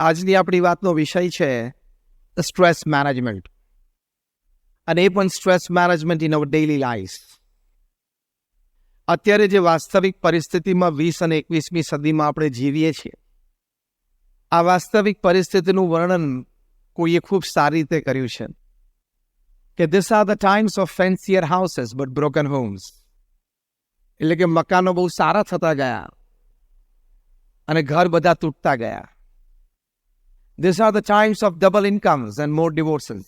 આજની આપણી વાતનો વિષય છે સ્ટ્રેસ મેનેજમેન્ટ, અને એ પણ stress management in our daily life. અત્યારે જે વાસ્તવિક પરિસ્થિતિમાં 20 અને 21મી સદીમાં આપણે જીવીએ છીએ, આ વાસ્તવિક પરિસ્થિતિનું વર્ણન કોઈએ ખૂબ સારી રીતે કર્યું છે કે this are the times of fancier houses but broken homes. એટલે કે મકાનો બહુ સારા થતા ગયા અને ઘર બધા તૂટતા ગયા. These are the times of double incomes and more divorces.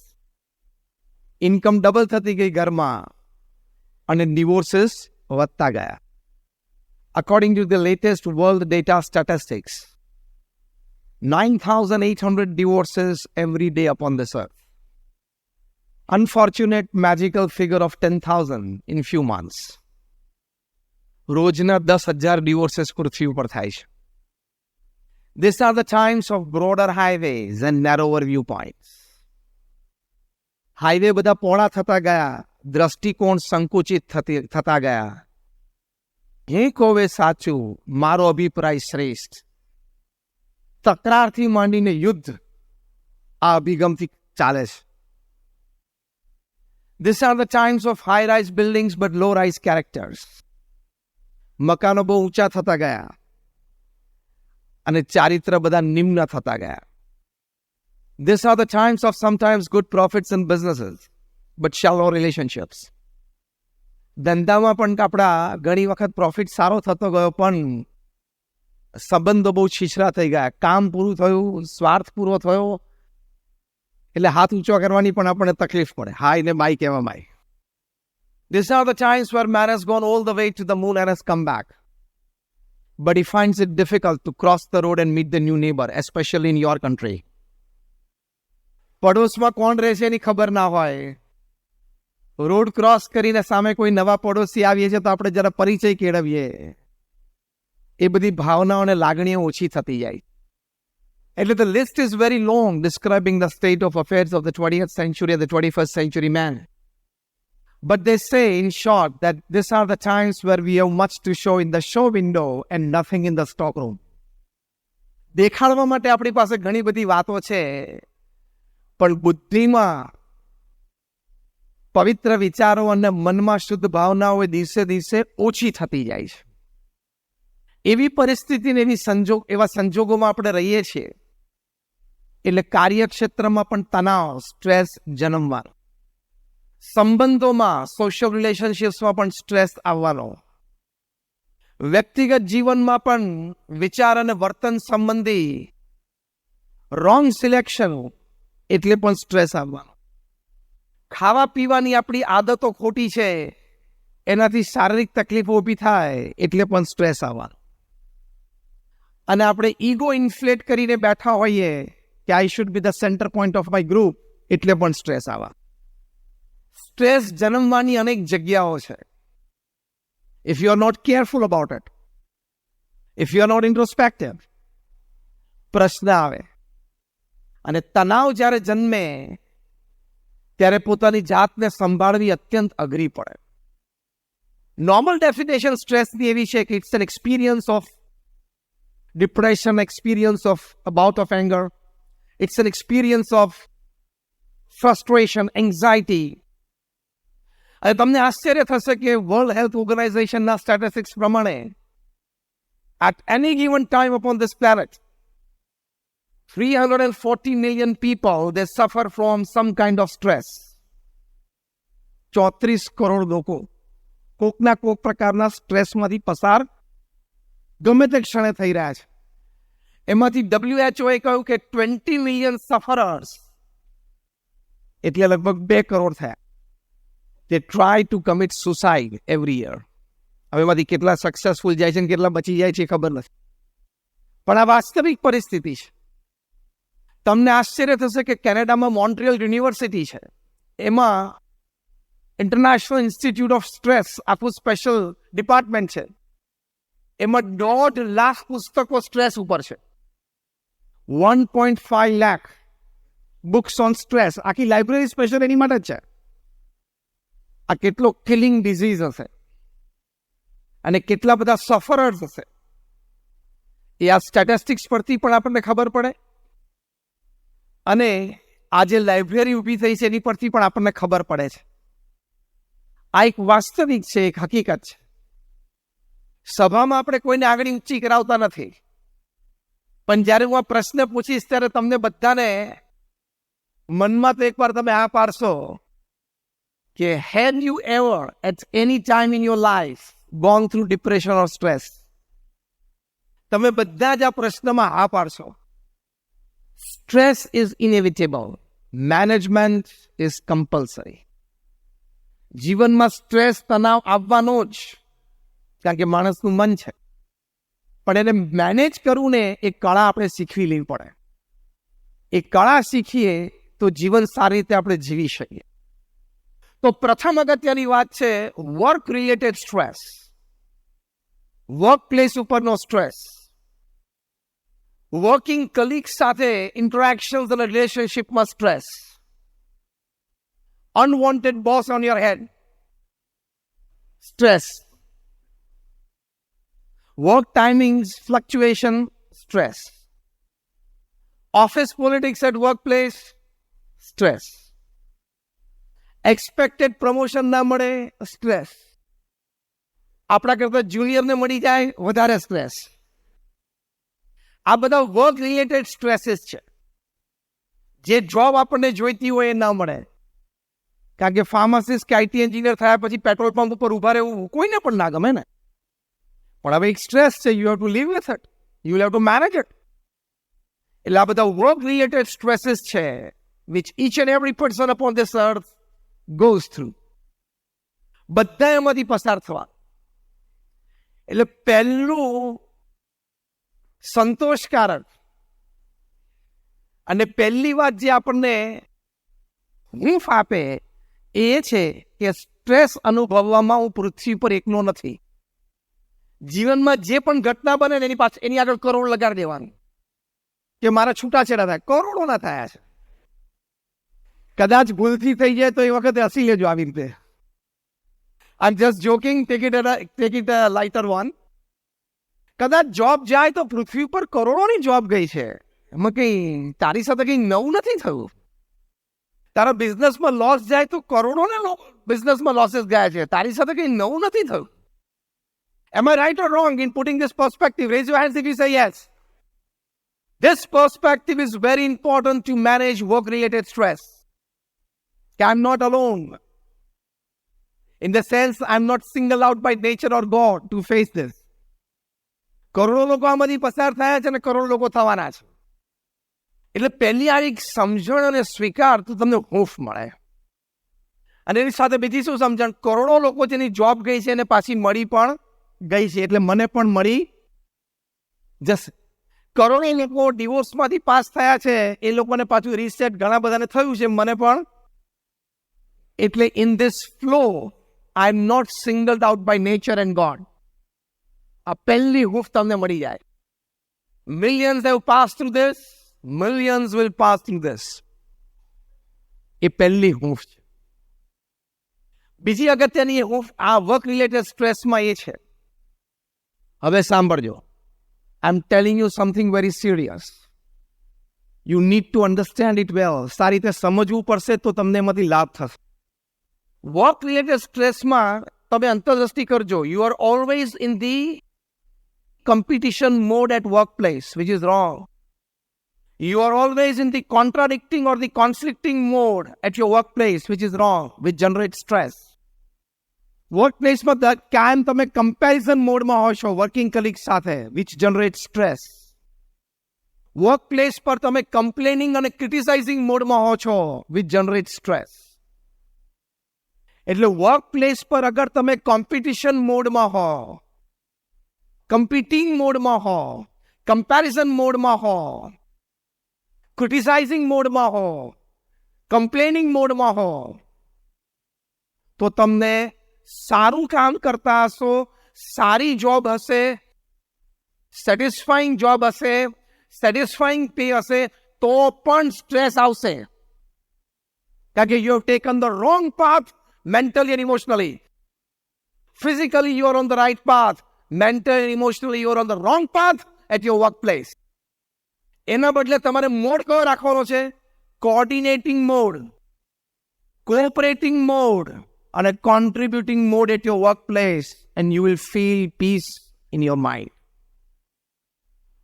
Income double થતી ગઈ ઘરમાં અને ડિવોર્સીસ વધતા ગયા. According to the latest world data statistics, 9,800 divorces every day upon this earth. Unfortunate magical figure of 10,000 in few months. રોજના 10,000 ડિવોર્સીસ પૃથ્વી ઉપર થાય છે. These are the times of broader highways and narrower viewpoints. Highway બધા પહોળા થતા ગયા, દ્રષ્ટિકોણ સંકુચિત થતા ગયા. હે કોવે સાચું, મારો અભિપ્રાય શ્રેષ્ઠ. તકરારથી માંડીને યુદ્ધ આ અભિગમથી ચાલે છે. These are the times of high-rise buildings but low-rise characters. મકાનો બહુ ઊંચા થતા ગયા અને ચારિત્ર બધા નિમ્ન થતા ગયા. These are the times of sometimes good profits in businesses, but shallow relationships. ધંધામાં પણ આપણા ઘણી વખત પ્રોફિટ સારો થતો ગયો, પણ સંબંધો બહુ છીછરા થઈ ગયા. કામ પૂરું થયું, સ્વાર્થ પૂરો થયો એટલે હાથ ઊંચો કરવાની પણ આપણને તકલીફ પડે. હાય ને બાય કહેવામાં. These are the times where man has gone all the way to the moon and has come back. But he finds it difficult to cross the road and meet the new neighbor, especially in your country. પડોશમાં કોણ રહેશે એની ખબર ના હોય. Road cross કરીને સામે કોઈ નવા પડોશી આવીએ છે તો આપણે જરા પરિચય કેળવીએ. એ બધી ભાવનાઓ અને લાગણીઓ ઓછી થતી જાય. એટલે the list is very long describing the state of affairs of the 20th century and the 21st century man. But they say, in short, that these are the times where we have much to show in the show window and nothing in the stock room. દેખાડવા માટે આપણી પાસે ઘણી બધી વાતો છે, પણ બુદ્ધિમાં પવિત્ર વિચારો અને મનમાં શુદ્ધ ભાવનાઓ દિવસે દિવસે ઓછી થતી જાય છે. એવી પરિસ્થિતિ ને એવા સંજોગોમાં આપણે રહીએ છીએ એટલે કાર્યક્ષેત્રમાં પણ તણાવ, સ્ટ્રેસ જન્મવાનો. સંબંધોમાં, સોશિયલ રિલેશનશિપ્સમાં પણ સ્ટ્રેસ આવવાનો. વ્યક્તિગત જીવનમાં પણ વિચાર અને વર્તન સંબંધી રોંગ સિલેક્શન એટલે પણ સ્ટ્રેસ આવવાનો. ખાવા પીવાની આપણી આદતો ખોટી છે એનાથી શારીરિક તકલીફો ઊભી થાય એટલે પણ સ્ટ્રેસ આવવાનો. અને આપણે ઈગો ઇન્ફ્લેટ કરીને બેઠા હોઈએ કે I should be the centre point of my group એટલે પણ સ્ટ્રેસ આવવાનો. સ્ટ્રેસ જન્મવાની અનેક જગ્યાઓ છે. If you are not careful about it, if you are not introspective, પ્રશ્ન આવે. અને તણાવ જ્યારે જન્મે ત્યારે પોતાની જાતને સંભાળવી અત્યંત અઘરી પડે. નોર્મલ ડેફિનેશન સ્ટ્રેસની એવી છે કે it's an experience of depression, experience of a bout of anger, it's an experience of frustration, anxiety. અને તમને આશ્ચર્ય થશે કે વર્લ્ડ હેલ્થ ઓર્ગેનાઇઝેશનના સ્ટેટિસ્ટિક્સ પ્રમાણે at any given time upon this planet 340 million people, they suffer from some kind of stress. 34 crore લોકો કોકના કોક પ્રકારના સ્ટ્રેસમાંથી પસાર ગમે તે ક્ષણે થઈ રહ્યા છે. એમાંથી WHO એ કહ્યું કે 20 million sufferers એટલે લગભગ 2 કરોડ થયા. They try to commit suicide every year. હવે એમાંથી કેટલા સક્સેસફુલ જાય છે અને કેટલા બચી જાય છે ખબર નથી, પણ આ વાસ્તવિક પરિસ્થિતિ છે. તમને આશ્ચર્ય થશે કે કેનેડામાં મોન્ટ્રિયલ યુનિવર્સિટી છે, એમાં ઇન્ટરનેશનલ ઇન્સ્ટિટ્યૂટ ઓફ સ્ટ્રેસ આખું સ્પેશિયલ ડિપાર્ટમેન્ટ છે. એમાં 1.5 લાખ પુસ્તકો સ્ટ્રેસ ઉપર છે. 1.5 લાખ બુક્સ ઓન સ્ટ્રેસ. આખી લાઇબ્રેરી સ્પેશિયલ એની માટે જ છે. આ કેટલો કિલિંગ ડિઝીઝ હશે અને કેટલા બધા સફરર્સ હશે એ આ સ્ટેટિસ્ટિક્સ પરથી પણ આપણને ખબર પડે. અને આજે લાઇબ્રેરી ઊભી થઈ છે એની પરથી પણ આપણને ખબર પડે છે. આ એક વાસ્તવિક છે, એક હકીકત છે. સભામાં આપણે કોઈને આગળ ઊંચી કરાવતા નથી, પણ જ્યારે હું આ પ્રશ્ન પૂછીશ ત્યારે તમને બધાને મનમાં તો એકવાર તમે આ પાડશો કે have you ever at any time in your life gone through depression or stress? તમે બધા જ આ પ્રશ્નમાં હા પાડશો. Stress is inevitable, management is compulsory. જીવનમાં સ્ટ્રેસ, તણાવ આવવાનો જ, કારણ કે માણસનું મન છે, પણ એને મેનેજ કરવું ને એ કળા આપણે શીખવી લેવી પડે. એ કળા શીખીએ તો જીવન સારી રીતે આપણે જીવી શકીએ. તો પ્રથમ અગત્યની વાત છે work related stress, work place ઉપરનો સ્ટ્રેસ, વર્કિંગ કલીગ્સ સાથે ઇન્ટરેક્શન્સ અને રિલેશનશિપમાં stress, unwanted boss on your head stress, work timings fluctuation stress, office politics at workplace stress, expected promotion ના મળે સ્ટ્રેસ, આપણા કરતા જુનિયરને મળી જાય વધારે સ્ટ્રેસ. આ બધા વર્ક રિલેટેડ સ્ટ્રેસીસ છે. જે જોબ આપણને જોઈતી હોય એ ના મળે, કારણ કે ફાર્માસિસ્ટ કે આઈટી એન્જિનિયર થયા પછી પેટ્રોલ પંપ ઉપર ઉભા રહેવું કોઈને પણ ના ગમે ને. પણ હવે એક સ્ટ્રેસ છે, you have to live with it, you have to manage it. એટલે આ બધા વર્ક રિલેટેડ સ્ટ્રેસીસ છે which each and every person upon this earth goes through. બધા એમાંથી પસાર થવા. એટલે પહેલું સંતોષકારક અને પહેલી વાત જે આપણને હૂંફ આપે એ છે કે સ્ટ્રેસ અનુભવવામાં હું પૃથ્વી પર એકલો નથી. જીવનમાં જે પણ ઘટના બને ને એની આગળ કરોડ લગાડી દેવાનું કે મારા છૂટાછેડા થાય. કરોડોના થયા છે. કદાચ ભૂલથી થઈ જાય તો એ વખતે હસી લેજો આવી રીતે. I am just joking, take it lighter one. કદાચ જોબ જાય તો પૃથ્વી પર કરોડોની જોબ ગઈ છે, એમાં કઈ તારી સાથે કઈ નવું નથી થયું. તારા બિઝનેસમાં લોસ જાય તો કરોડોને બિઝનેસમાં લોસીસ ગયા છે, તારી સાથે કઈ નવું નથી થયું. Am I right or wrong in putting this perspective? Raise your hands if you say yes. This perspective is very important to manage work-related stress. I'm not alone. In the sense, I'm not singled out by nature or God to face this. કરોડો લોકો આમાંથી પસાર થયા છે અને કરોડો લોકો થવાના છે. એટલે પહેલી આ એક સમજણ અને સ્વીકાર તો તમને હૂંફ મળે. અને એની સાથે બીજી શું સમજણ? કરોડો લોકો જેની જોબ ગઈ છે અને પાછી મળી પણ ગઈ છે, એટલે મને પણ મળી જશે. કરોડો લોકો ડિવોર્સમાંથી પાસ થયા છે, એ લોકોને પાછું રીસેટ ઘણા બધાને થયું છે, મને પણ. એટલે in this flow I am not singled out by nature and God. આ પહેલી હૂંફ તમને મળી જાય. Millions have pass through this, millions will pass through this. એ પહેલી હૂંફ છે. બીજી અગત્યની હૂંફ આ વર્ક રિલેટેડ સ્ટ્રેસમાં એ છે, હવે સાંભળજો, I am telling you something very serious. You need to understand it well. સારી રીતે સમજવું પડશે તો તમને એમાંથી લાભ થશે. વર્ક રિલેટેડ સ્ટ્રેસમાં તમે અંતરદ્રષ્ટિ કરજો. You are always in the competition mode at workplace, which is wrong. You are always in the contradicting or the conflicting mode at your workplace, which is wrong, which generates stress. વર્કપ્લેસમાં કાયમ તમે comparison મોડમાં હો છો working colleague સાથે, which generate stress. Workplace પર તમે complaining અને ક્રિટિસાઇઝિંગ મોડમાં હો છો, વિચ જનરેટ સ્ટ્રેસ. એટલે વર્કપ્લેસ પર અગર તમે કોમ્પિટિશન મોડમાં હો, કમ્પિટિંગ મોડમાં હો, કમ્પેરિઝન મોડમાં હો, ક્રિટિસાઇઝિંગ મોડમાં હો, કમ્પ્લેનિંગ મોડમાં હો, તો તમને સારું કામ કરતા હશો, સારી જોબ હશે, સેટિસ્ફાઈંગ જોબ હશે, સેટિસ્ફાઈંગ પે હશે, તો પણ સ્ટ્રેસ આવશે. કારણ કે you have taken the wrong path mentally and emotionally. Physically you are on the right path, mentally and emotionally you are on the wrong path at your workplace. એના બદલે તમારે mode કયો રાખવાનો છે? કોઓર્ડિનેટિંગ મોડ, કોઓપરેટિંગ મોડ અને contributing mode at your work place, and you will feel peace in your mind.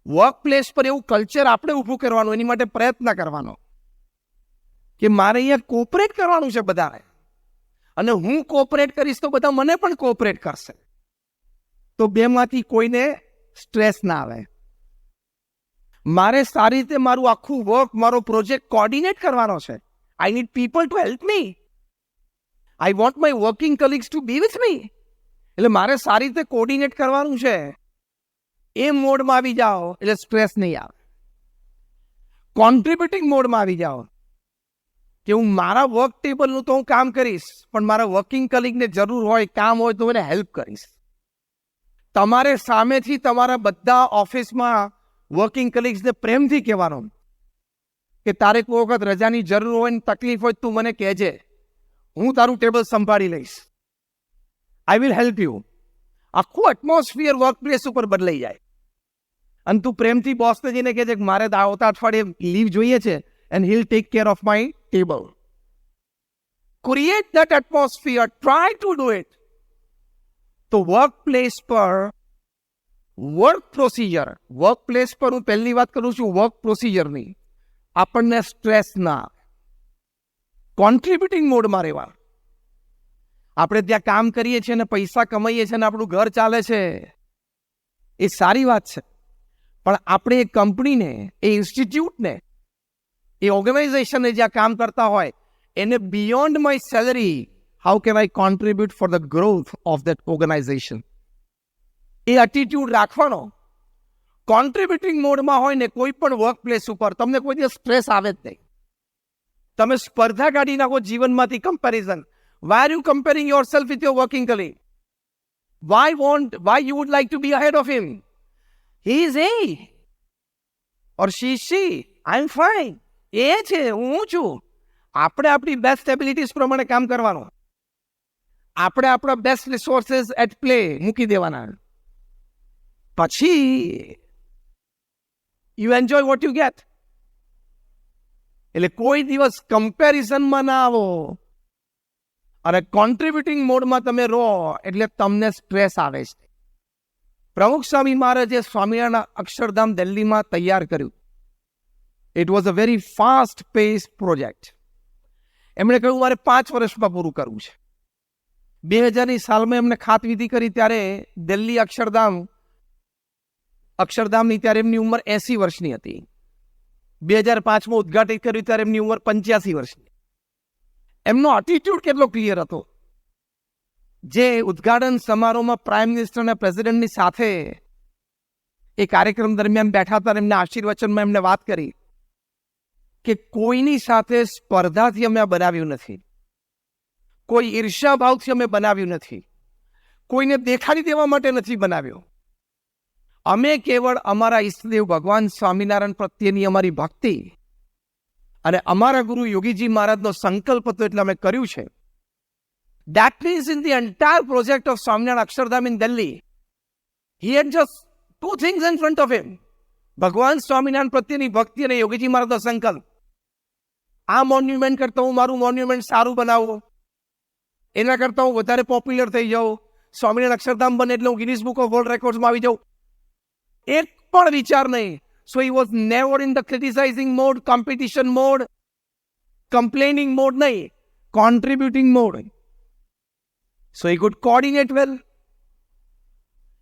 Work place પર એવું culture આપણે ઊભું કરવાનું, એની માટે પ્રયત્ન કરવાનો કે મારે અહીંયા કોઓપરેટ કરવાનું છે બધાને, અને હું કોઓપરેટ કરીશ તો બધા મને પણ કોઓપરેટ કરશે, તો બેમાંથી કોઈને સ્ટ્રેસ ના આવે. મારે સારી રીતે મારું આખું વર્ક, મારો પ્રોજેક્ટ કોઓર્ડિનેટ કરવાનો છે. I need people to help me. I want my working colleagues to be with me. એટલે મારે સારી રીતે કોઓર્ડિનેટ કરવાનું છે. એ મોડમાં આવી જાઓ એટલે સ્ટ્રેસ નહીં આવે. કોન્ટ્રીબ્યુટિંગ મોડમાં આવી જાઓ કે હું મારા વર્ક ટેબલનું તો હું કામ કરીશ, પણ મારા વર્કિંગ કલીગને જરૂર હોય, કામ હોય તો એને હેલ્પ કરીશ. તમારે સામેથી તમારા બધા ઓફિસમાં વર્કિંગ કલીગ્સને પ્રેમથી કહેવાનો કે તારે કોઈ વખત રજાની જરૂર હોય ને તકલીફ હોય તું મને કહેજે, હું તારું ટેબલ સંભાળી લઈશ. I will help you. આખું એટમોસ્ફિયર વર્ક પ્લેસ ઉપર બદલાઈ જાય. અને તું પ્રેમથી બોસને જઈને કહેજે કે મારે આવતા અઠવાડિયે લીવ જોઈએ છે, and he'll take care of my table. Create that atmosphere, try to do it. તો વર્ક પ્લેસ પર વર્ક પ્રોસિજર, વર્ક પ્લેસ પર હું પહેલી વાત કરું છું વર્ક પ્રોસિજરની, આપણને સ્ટ્રેસ ના આવે. કોન્ટ્રીબ્યુટિંગ મોડમાં રહેવાનું. આપણે ત્યાં કામ કરીએ છીએ ને પૈસા કમાઈએ છીએ ને આપણું ઘર ચાલે છે, એ સારી વાત છે. પણ આપણે એ કંપનીને, એ ઇન્સ્ટિટ્યૂટને, એ ઓર્ગેનાઇઝેશનને જ્યાં કામ કરતા હોય એને beyond my salary, how can I contribute for the growth of that organization? એ એટીટ્યુડ રાખવાનો. કોન્ટ્રીબ્યુટિંગ મોડમાં હોય ને કોઈ પણ વર્ક પ્લેસ ઉપર તમને કોઈ દિવસ સ્ટ્રેસ આવે જ નહીં. તમે સ્પર્ધા કાઢી નાખો જીવનમાંથી, comparison. Why are you comparing yourself with your working colleague? Why you would like to be ahead of him? He is A. Or she is she. I'm fine. એ છે, હું છું. આપણે આપણી બેસ્ટ એબિલિટીઝ પ્રમાણે કામ કરવાનું. આપણે આપણા બેસ્ટ રિસોર્સિસ એટ પ્લે મૂકી દેવાના. પછી you enjoy what you get. એટલે કોઈ દિવસ કમ્પેરિઝનમાં ના આવો. અને કોન્ટ્રીબ્યુટિંગ મોડમાં તમે રહો એટલે તમને સ્ટ્રેસ આવે છે. પ્રમુખ સ્વામી મહારાજે સ્વામિનારાયણ અક્ષરધામ દિલ્હીમાં તૈયાર કર્યું. It was a very fast pace project. એમણે કહ્યું મારે 5 વર્ષમાં પૂરું કરવું છે. 2000ની સાલમાં એમને ખાતવિધિ કરી ત્યારે દિલ્હી અક્ષરધામની ત્યારે એમની ઉંમર 80 વર્ષની હતી. 2005માં ઉદ્ઘાટિત કર્યું ત્યારે એમની ઉંમર 85 વર્ષની. એમનો એટીટ્યુડ કેટલો ક્લિયર હતો. જે ઉદ્ઘાટન સમારોહમાં પ્રાઇમ મિનિસ્ટર અને પ્રેસિડેન્ટની સાથે એ કાર્યક્રમ દરમિયાન બેઠા હતા, એમને આશીર્વચનમાં એમને વાત કરી કે કોઈની સાથે સ્પર્ધાથી અમે બનાવ્યું નથી, કોઈ ઈર્ષ્યા ભાવથી અમે બનાવ્યું નથી, કોઈને દેખાડી દેવા માટે નથી બનાવ્યું. અમે કેવળ અમારા ઈષ્ટદેવ ભગવાન સ્વામિનારાયણ પ્રત્યેની અમારી ભક્તિ અને અમારા ગુરુ યોગીજી મહારાજનો સંકલ્પ હતો એટલે અમે કર્યું છે. That means in the entire project of Swaminarayan Akshardham in Delhi, he had just 2 things in front of him. ભગવાન સ્વામિનારાયણ પ્રત્યેની ભક્તિ અને યોગીજી મહારાજનો સંકલ્પ. આ મોન્યુમેન્ટ કરતા હું મારું મોન્યુમેન્ટ સારું બનાવું, એના કરતા હું વધારે પોપ્યુલર થઈ જાઉં, સ્વામિનારાયણ અક્ષરધામ બને એટલે હું ગિનિસ બુક ઓફ વર્લ્ડ રેકોર્ડ્સમાં આવી જાઉં. એક પણ વિચાર નહીં. So he was never in the criticizing mode, competition mode, complaining mode nahi, contributing mode. So he could coordinate well.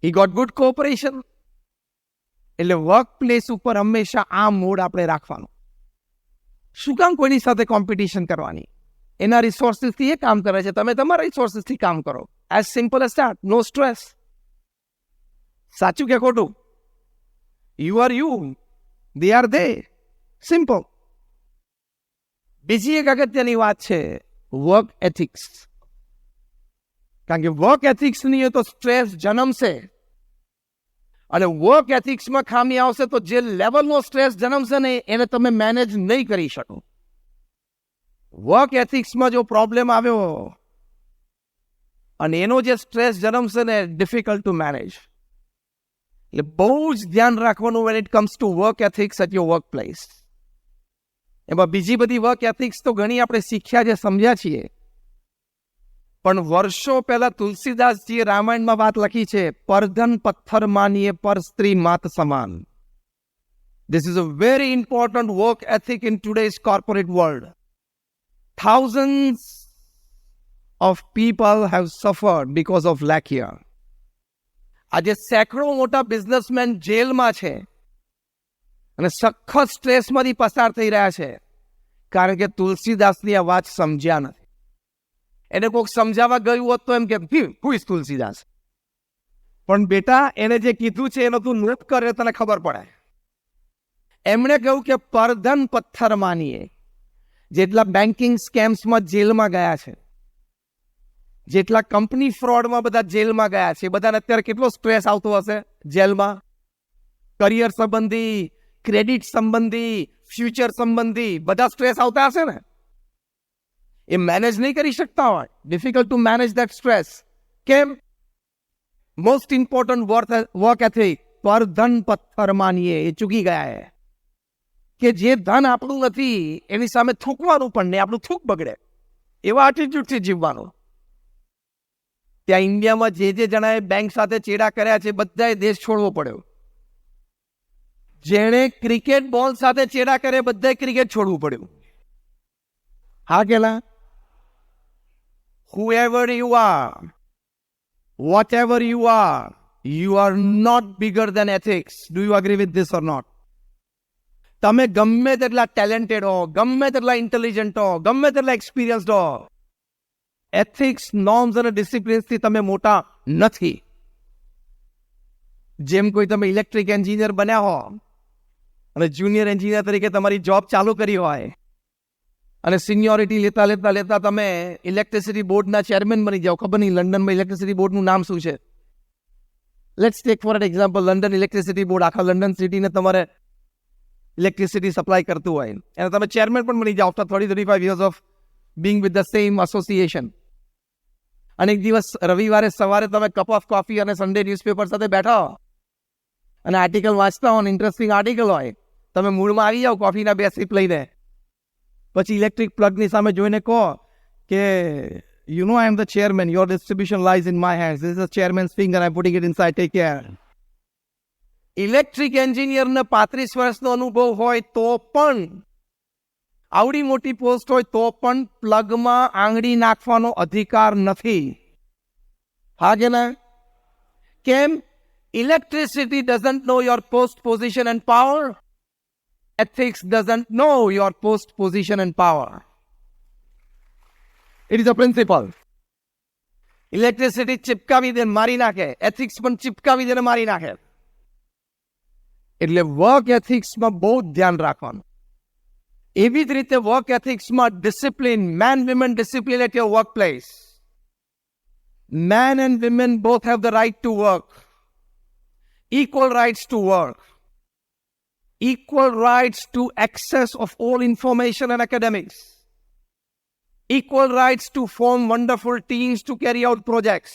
He got good cooperation. એટલે વર્ક પ્લેસ ઉપર હંમેશા આ મોડ આપણે રાખવાનો. શું કામ કોઈની સાથે કોમ્પિટિશન કરવાની? એના રિસોર્સિસથી એ કામ કરે છે, તમે તમારા રિસોર્સિસથી કામ કરો. As simple as that. No stress. સાચું કે ખોટું? You are you. They are they. Simple. બીજી એક અગત્યની વાત છે વર્ક એથિક્સ. કારણ કે વર્ક એથિક્સ નહીં હોય તો સ્ટ્રેસ જન્મશે, અને વર્ક એથિક્સમાં ખામી આવશે તો જે લેવલનો સ્ટ્રેસ જન્મશે ને એને તમે મેનેજ નહીં કરી શકો. વર્ક એથિક્સમાં જો પ્રોબ્લેમ આવ્યો અને એનો જે સ્ટ્રેસ જન્મશે ને ડિફિકલ્ટ ટુ મેનેજ. એટલે બહુ જ ધ્યાન રાખવાનું when it comes to work ethics at your workplace. એમાં બીજી બધી વર્ક એથિક્સ તો ઘણી આપણે શીખ્યા છે, સમજ્યા છીએ, પણ વર્ષો પહેલા તુલસીદાસજીએ રામાયણમાં વાત લખી છે, પરધન પથ્થર માનીએ પર સ્ત્રી માત સમાન. This is a very important work ethic in today's corporate world. Thousands of people have suffered because of lack here. આજે સેંકડો મોટા બિઝનેસમેન જેલમાં છે અને સખત સ્ટ્રેસમાંથી પસાર થઈ રહ્યા છે, કારણ કે તુલસીદાસની આ વાત સમજ્યા નથી. એને કોઈક સમજાવવા ગયું હોત તો એમ કે હુ ઇઝ તુલસીદાસ, પણ બેટા એને જે કીધું છે એનો તું નોટ કરે તને ખબર પડે. એમણે કહ્યું કે પરધન પથ્થર માનીએ. જેટલા બેન્કિંગ સ્કેમ્સમાં જેલમાં ગયા છે, જેટલા કંપની ફ્રોડમાં બધા જેલમાં ગયા છે, બધાને અત્યારે કેટલો સ્ટ્રેસ આવતો હશે જેલમાં, કરિયર સંબંધી, ક્રેડિટ સંબંધી, ફ્યુચર સંબંધી બધા સ્ટ્રેસ આવતા હશે ને. એ મેનેજ નહીં કરી શકતા હોય, difficult to manage that stress. કેમ? મોસ્ટ ઇમ્પોર્ટન્ટ વર્ક એથિક પરધન પથ્થર માનીએ એ ચૂકી ગયા છે કે જે ધન આપણું નથી એની સામે થૂકવાનું પણ નહીં, આપણું થૂક બગડે એવા એટીટ્યુડથી જીવવાનું. ત્યાં ઇન્ડિયામાં જે જણાએ બેંક સાથે ચેડા કર્યા છે બધાએ દેશ છોડવો પડ્યો. જેણે ક્રિકેટ બોલ સાથે ચેડા કરે બધાએ ક્રિકેટ છોડવું પડ્યું. હા કે ના? Whoever you are, whatever you are not bigger than ethics. Do you agree with this or not? તમે ગમે તેટલા ટેલેન્ટેડ હો, ગમે તેટલા ઇન્ટેલિજન્ટ હો, ગમે તેટલા એક્સપિરિયન્સ્ડ હો, એથિક્સ, નોર્મ્સ અને ડિસિપ્લિન્સથી તમે મોટા નથી. જેમ કોઈ તમે ઇલેક્ટ્રિક એન્જિનિયર બન્યા હો અને જુનિયર એન્જિનિયર તરીકે તમારી જોબ ચાલુ કરી હોય અને સિનિયોરિટી લેતા લેતા લેતા તમે ઇલેક્ટ્રિસિટી બોર્ડના ચેરમેન બની જાઓ. ખબર નહીં લંડનમાં ઇલેક્ટ્રિસિટી બોર્ડનું નામ શું છે. Let's take for an example, London electricity board આખા લંડન સિટીને તમારે ઇલેક્ટ્રિસિટી સપ્લાય કરતું હોય અને તમે ચેરમેન પણ બની જાઓ after 30-35 years of being with the same association. અને એક દિવસ રવિવારે સવારે તમે કપ ઓફ કોફી અને સન્ડે ન્યૂઝપેપર સાથે બેઠા હો અને આર્ટિકલ વાંચતા હો, ઇન્ટરેસ્ટિંગ આર્ટિકલ હોય, તમે મૂળમાં આવી જાઓ કોફીના 2 સિપ લઈને, પછી ઇલેક્ટ્રિક પ્લગની સામે જોઈને કહો કે you know I am the chairman, your distribution lies in my hands, this is the chairman's finger, I am putting it inside, take care. Electric એન્જિનિયરને 35 વર્ષનો અનુભવ હોય તો પણ, આવડી મોટી પોસ્ટ હોય તો પણ પ્લગમાં આંગળી નાખવાનો અધિકાર નથી. હા કે ના? કેમ? Electricity doesn't know your post, position end power. Ethics doesn't know your post, position and power. It is a principle. Electricity ચિપકાવી દે મારી નાખે, એથિક્સ પણ ચિપકાવી દે મારી નાખે. એટલે વર્ક એથિક્સમાં બહુ ધ્યાન રાખવાનું. એવી જ રીતે વર્ક એથિક્સમાં discipline, man women discipline at your work place. Man and women both have the right to work, equal rights to work, equal rights to access of all information and academics, equal rights to form wonderful teams to carry out projects.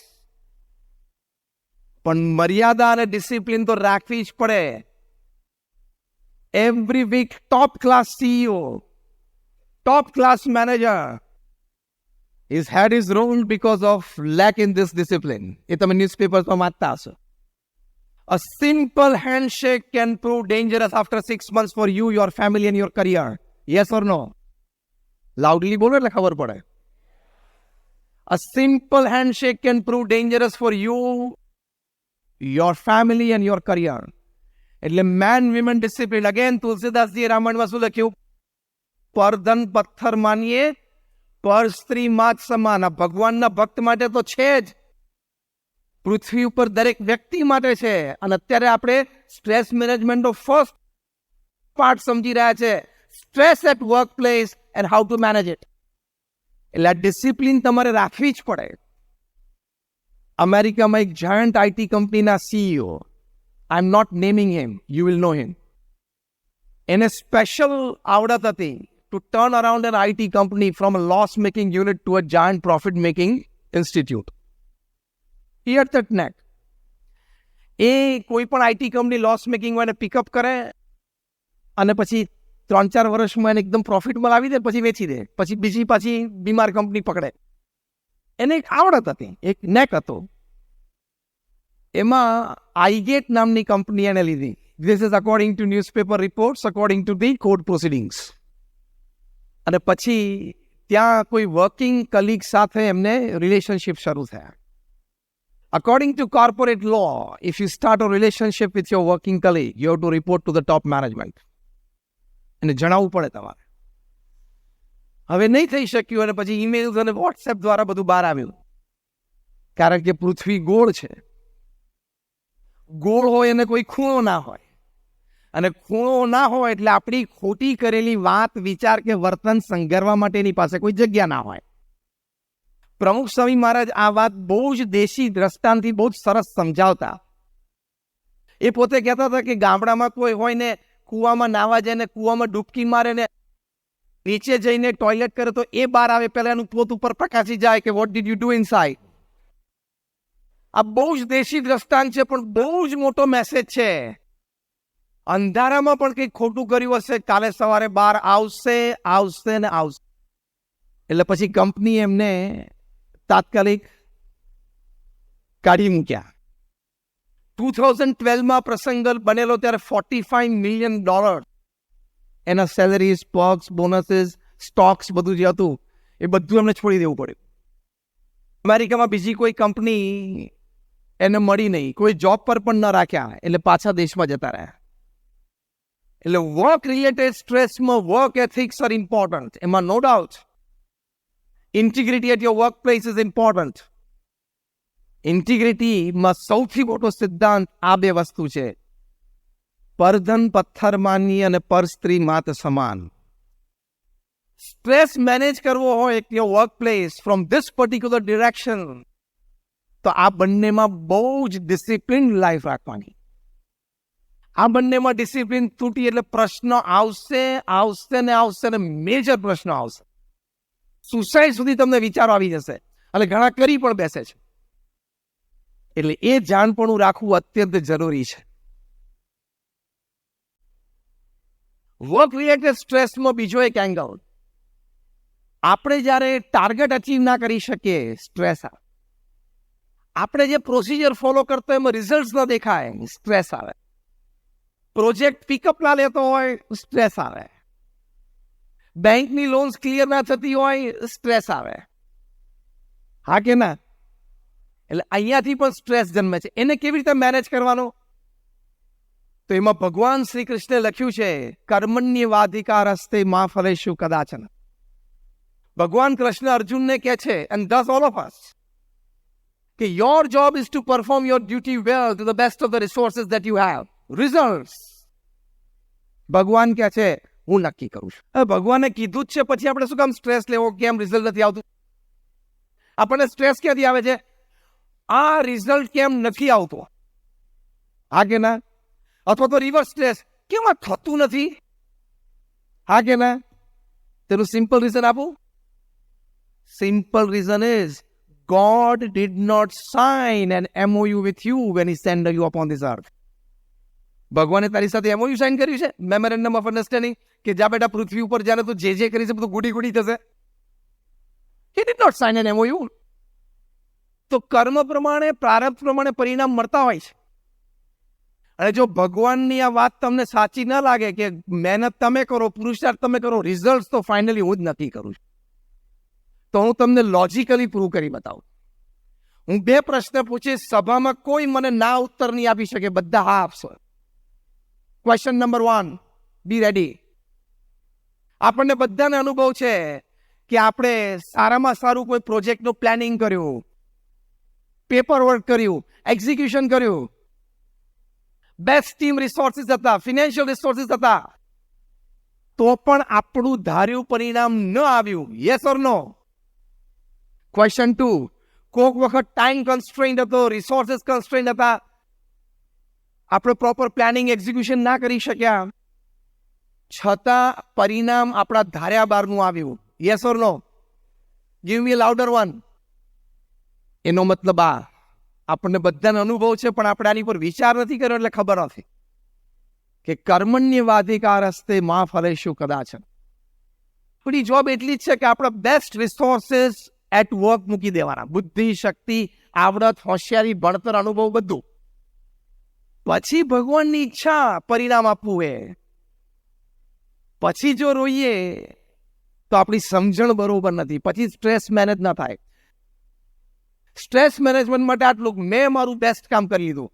પણ મર્યાદા અને discipline તો રાખવી જ પડે. Every week top class CEO, top class manager is had his role because of lack in this discipline. એ તમે ન્યૂઝપેપરમાં વાંચતા હશો. A simple handshake can prove dangerous after 6 months for you, your family and your career. Yes or no? Loudly બોલો એટલે ખબર પડે. A simple handshake can prove dangerous for you, your family and your career. એટલે main women discipline. Again તુલસીદાસજીએ રામાયણમાં શું લખ્યું? પરધન પથ્થર માનીએ પર સ્ત્રી માત સમાન. આ ભગવાનના ભક્ત માટે તો છે જ, પૃથ્વી ઉપર દરેક વ્યક્તિ માટે છે. અને અત્યારે આપણે સ્ટ્રેસ મેનેજમેન્ટનો ફર્સ્ટ પાર્ટ સમજી રહ્યા છે, stress at work place and how to manage it. એટલે આ ડિસિપ્લિન તમારે રાખવી જ પડે. અમેરિકામાં એક જાયન્ટ આઈટી કંપનીના CEO, I am not naming him, you will know him, એને સ્પેશિયલ આવડત હતી to turn around an IT company from a loss making unit to a giant profit making institute. He had that knack. એ કોઈ પણ IT company loss making હોય pick up કરે અને પછી 3-4 વર્ષમાં એને એકદમ પ્રોફિટમાં લાવી દે, પછી વેચી દે, પછી બીજી પાછી બીમાર કંપની પકડે. એને એક આવડત હતી, એક નેક હતો. એમાં આઈગેટ નામની કંપની એને લીધી. This is according to newspaper reports, according to the court proceedings. અને પછી ત્યાં કોઈ વર્કિંગ કલીગ સાથે એમને રિલેશનશિપ શરૂ થયા. According to corporate law, if you start a relationship with your working colleague, you have to report to the top management. એને જણાવવું પડે તમારે. હવે નહીં થઈ શક્યું અને પછી ઈમેલ્સ અને વોટ્સએપ દ્વારા બધું બહાર આવ્યું. કારણ કે પૃથ્વી ગોળ છે. ગોળ હોય અને કોઈ ખૂણો ના હોય. અને ખૂણો ના હોય એટલે આપણી ખોટી કરેલી વાત, વિચાર કે વર્તન સંઘરવા માટે એની પાસે કોઈ જગ્યા ના હોય. પ્રમુખ સ્વામી મહારાજ આ વાત બહુ જ દેશી દ્રષ્ટાંતથી બહુ જ સરસ સમજાવતા. એ પોતે કહેતા હતા કે ગામડામાં કોઈ હોય ને કૂવામાં નાવા જાય ને કૂવામાં ડૂબકી મારે ને નીચે જઈને ટોયલેટ કરે તો એ બહાર આવે પહેલા એનું પોત ઉપર પ્રકાશી જાય કે what did you do inside. આ બહુ જ દેશી દ્રષ્ટાંત છે, પણ બહુ જ મોટો મેસેજ છે. અંધારામાં પણ કંઈક ખોટું કર્યું હશે, કાલે સવારે બહાર આવશે ને આવશે. એટલે પછી કંપની એમને તાત્કાલિક કાઢી મૂક્યા. 2012માં પ્રસંગ બનેલો ત્યારે $45 million એના સેલરીઝ, પર્ક્સ, બોનસીસ, સ્ટોક્સ બધું જે હતું એ બધું એમને છોડી દેવું પડ્યું. અમેરિકામાં બીજી કોઈ કંપની એને મળી નહીં, કોઈ જોબ પર પણ ન રાખ્યા, એટલે પાછા દેશમાં જતા રહ્યા. એટલે વર્ક રિલેટેડ સ્ટ્રેસમાં વર્ક એથિક્સ આર ઇમ્પોર્ટન્ટ, એમાં no doubt. Integrity at your work place is important. ઇન્ટિગ્રિટીમાં સૌથી મોટો સિદ્ધાંત આ બે વસ્તુ છે: પરધન પથ્થર માની અને પર સ્ત્રી માત સમાન. સ્ટ્રેસ મેનેજ કરવો હોય at your work place from this particular direction, તો આ બંનેમાં બહુ જ ડિસિપ્લિન લાઈફ રાખવાની. આ બંનેમાં ડિસિપ્લિન તૂટી એટલે પ્રશ્ન આવશે ને મેજર પ્રશ્નો આવશે. સુસાઇડ સુધી તમને વિચારો આવી જશે અને ઘણા કરી પણ બેસે છે. એટલે એ જાણપણું રાખવું અત્યંત જરૂરી છે. વર્ક રિલેટેડ સ્ટ્રેસમાં બીજો એક એંગલ, આપણે જ્યારે ટાર્ગેટ અચીવ ના કરી શકીએ, સ્ટ્રેસ આવે. આપણે જે પ્રોસિજર ફોલો કરતો એમાં રિઝલ્ટ ન દેખાય, સ્ટ્રેસ આવે. પ્રોજેક્ટ પિકઅપ ના લેતો હોય, સ્ટ્રેસ આવે. બેંકની લોન્સ ક્લિયર ના થતી હોય, સ્ટ્રેસ આવે. હા કે ના? એટલે અહીંયાથી પણ સ્ટ્રેસ જન્મે છે. એને કેવી રીતે મેનેજ કરવાનો? તો એમાં ભગવાન શ્રી કૃષ્ણે લખ્યું છે, કર્મણ્યવાધિકારસ્તે મા ફલેષુ કદાચન. ભગવાન કૃષ્ણ અર્જુનને કહે છે, and thus all of us, કે your job is to perform your duty well to the best of the resources that you have. Results ભગવાન કહે છે હું નક્કી કરું છું. ભગવાને કીધું જ છે, પછી આપણે શું કામ સ્ટ્રેસ લેવો? કેમ રિઝલ્ટ નથી આવતું? આપણને સ્ટ્રેસ ક્યાંથી આવે છે? આ રિઝલ્ટ કેમ નથી આવતો? હા કે ના? અથવા તો રિવર્સ સ્ટ્રેસ, કેમ આ થતું નથી? હા કે ના? તેનું સિમ્પલ રીઝન આપું. Simple reason is God did not sign an MOU with you when he sent you upon this earth. ભગવાને તારી સાથે MOU સાઇન કર્યું છે, મેમોરેન્ડમ ઓફ અન્ડરસ્ટેન્ડિંગ, કે જા બેટા પૃથ્વી ઉપર જાને તો જે કરી છે બધું ગુડી થશે. He did not sign an MOU. તો કર્મ પ્રમાણે, પ્રારબ્ધ પ્રમાણે પરિણામ મળતા હોય છે. અને જો ભગવાનની આ વાત તમને સાચી ન લાગે કે મહેનત તમે કરો, પુરુષાર્થ તમે કરો, રિઝલ્ટ તો ફાઇનલી હું જ નક્કી કરું છું, તો હું તમને લોજિકલી પ્રૂવ કરી બતાવું. હું 2 પ્રશ્ન પૂછીશ, સભામાં કોઈ મને ના ઉત્તર નહીં આપી શકે, બધા હા આપશો. ક્વેશ્ચન નંબર 1, બી રેડી. આપણને બધાને અનુભવ છે કે આપણે સારામાં સારું કોઈ પ્રોજેક્ટનું પ્લાનિંગ કર્યું, પેપર વર્ક કર્યું, એક્ઝિક્યુશન કર્યું, બેસ્ટ ટીમ રિસોર્સિસ હતા, ફિનાન્શિયલ રિસોર્સિસ હતા, તો પણ આપણું ધાર્યું પરિણામ ન આવ્યું. Yes or no? ક્વેશ્ચન 2, કોઈક વખત ટાઈમ કન્સ્ટ્રેન્ટ હતો, રિસોર્સિસ કન્સ્ટ્રેન્ટ હતા, આપણે પ્રોપર પ્લાનિંગ એક્ઝિક્યુશન ના કરી શક્યા, છતાં પરિણામ આપણા ધાર્યા બારનું આવ્યું. Yes or no? Give me louder one. એનો મતલબ આ આપણને બધાને અનુભવ છે, પણ આપણે આની પર વિચાર નથી કર્યો એટલે ખબર નથી. કે કર્મણ્યવાધિકાર હસ્તે માં ફલેષુ કદાચન. આપણી જોબ એટલી જ છે કે આપણા બેસ્ટ રિસોર્સિસ એટ વર્ક મૂકી દેવાના. બુદ્ધિ, શક્તિ, આવડત, હોશિયારી, ભણતર, અનુભવ બધું. પછી ભગવાનની ઈચ્છા પરિણામ આપવું એ. પછી જો રોઈએ તો આપણી સમજણ બરોબર નથી. પછી સ્ટ્રેસ મેનેજ ના થાય. સ્ટ્રેસ મેનેજમેન્ટ માટે આટલું મેં મારું બેસ્ટ કામ કરી લીધું.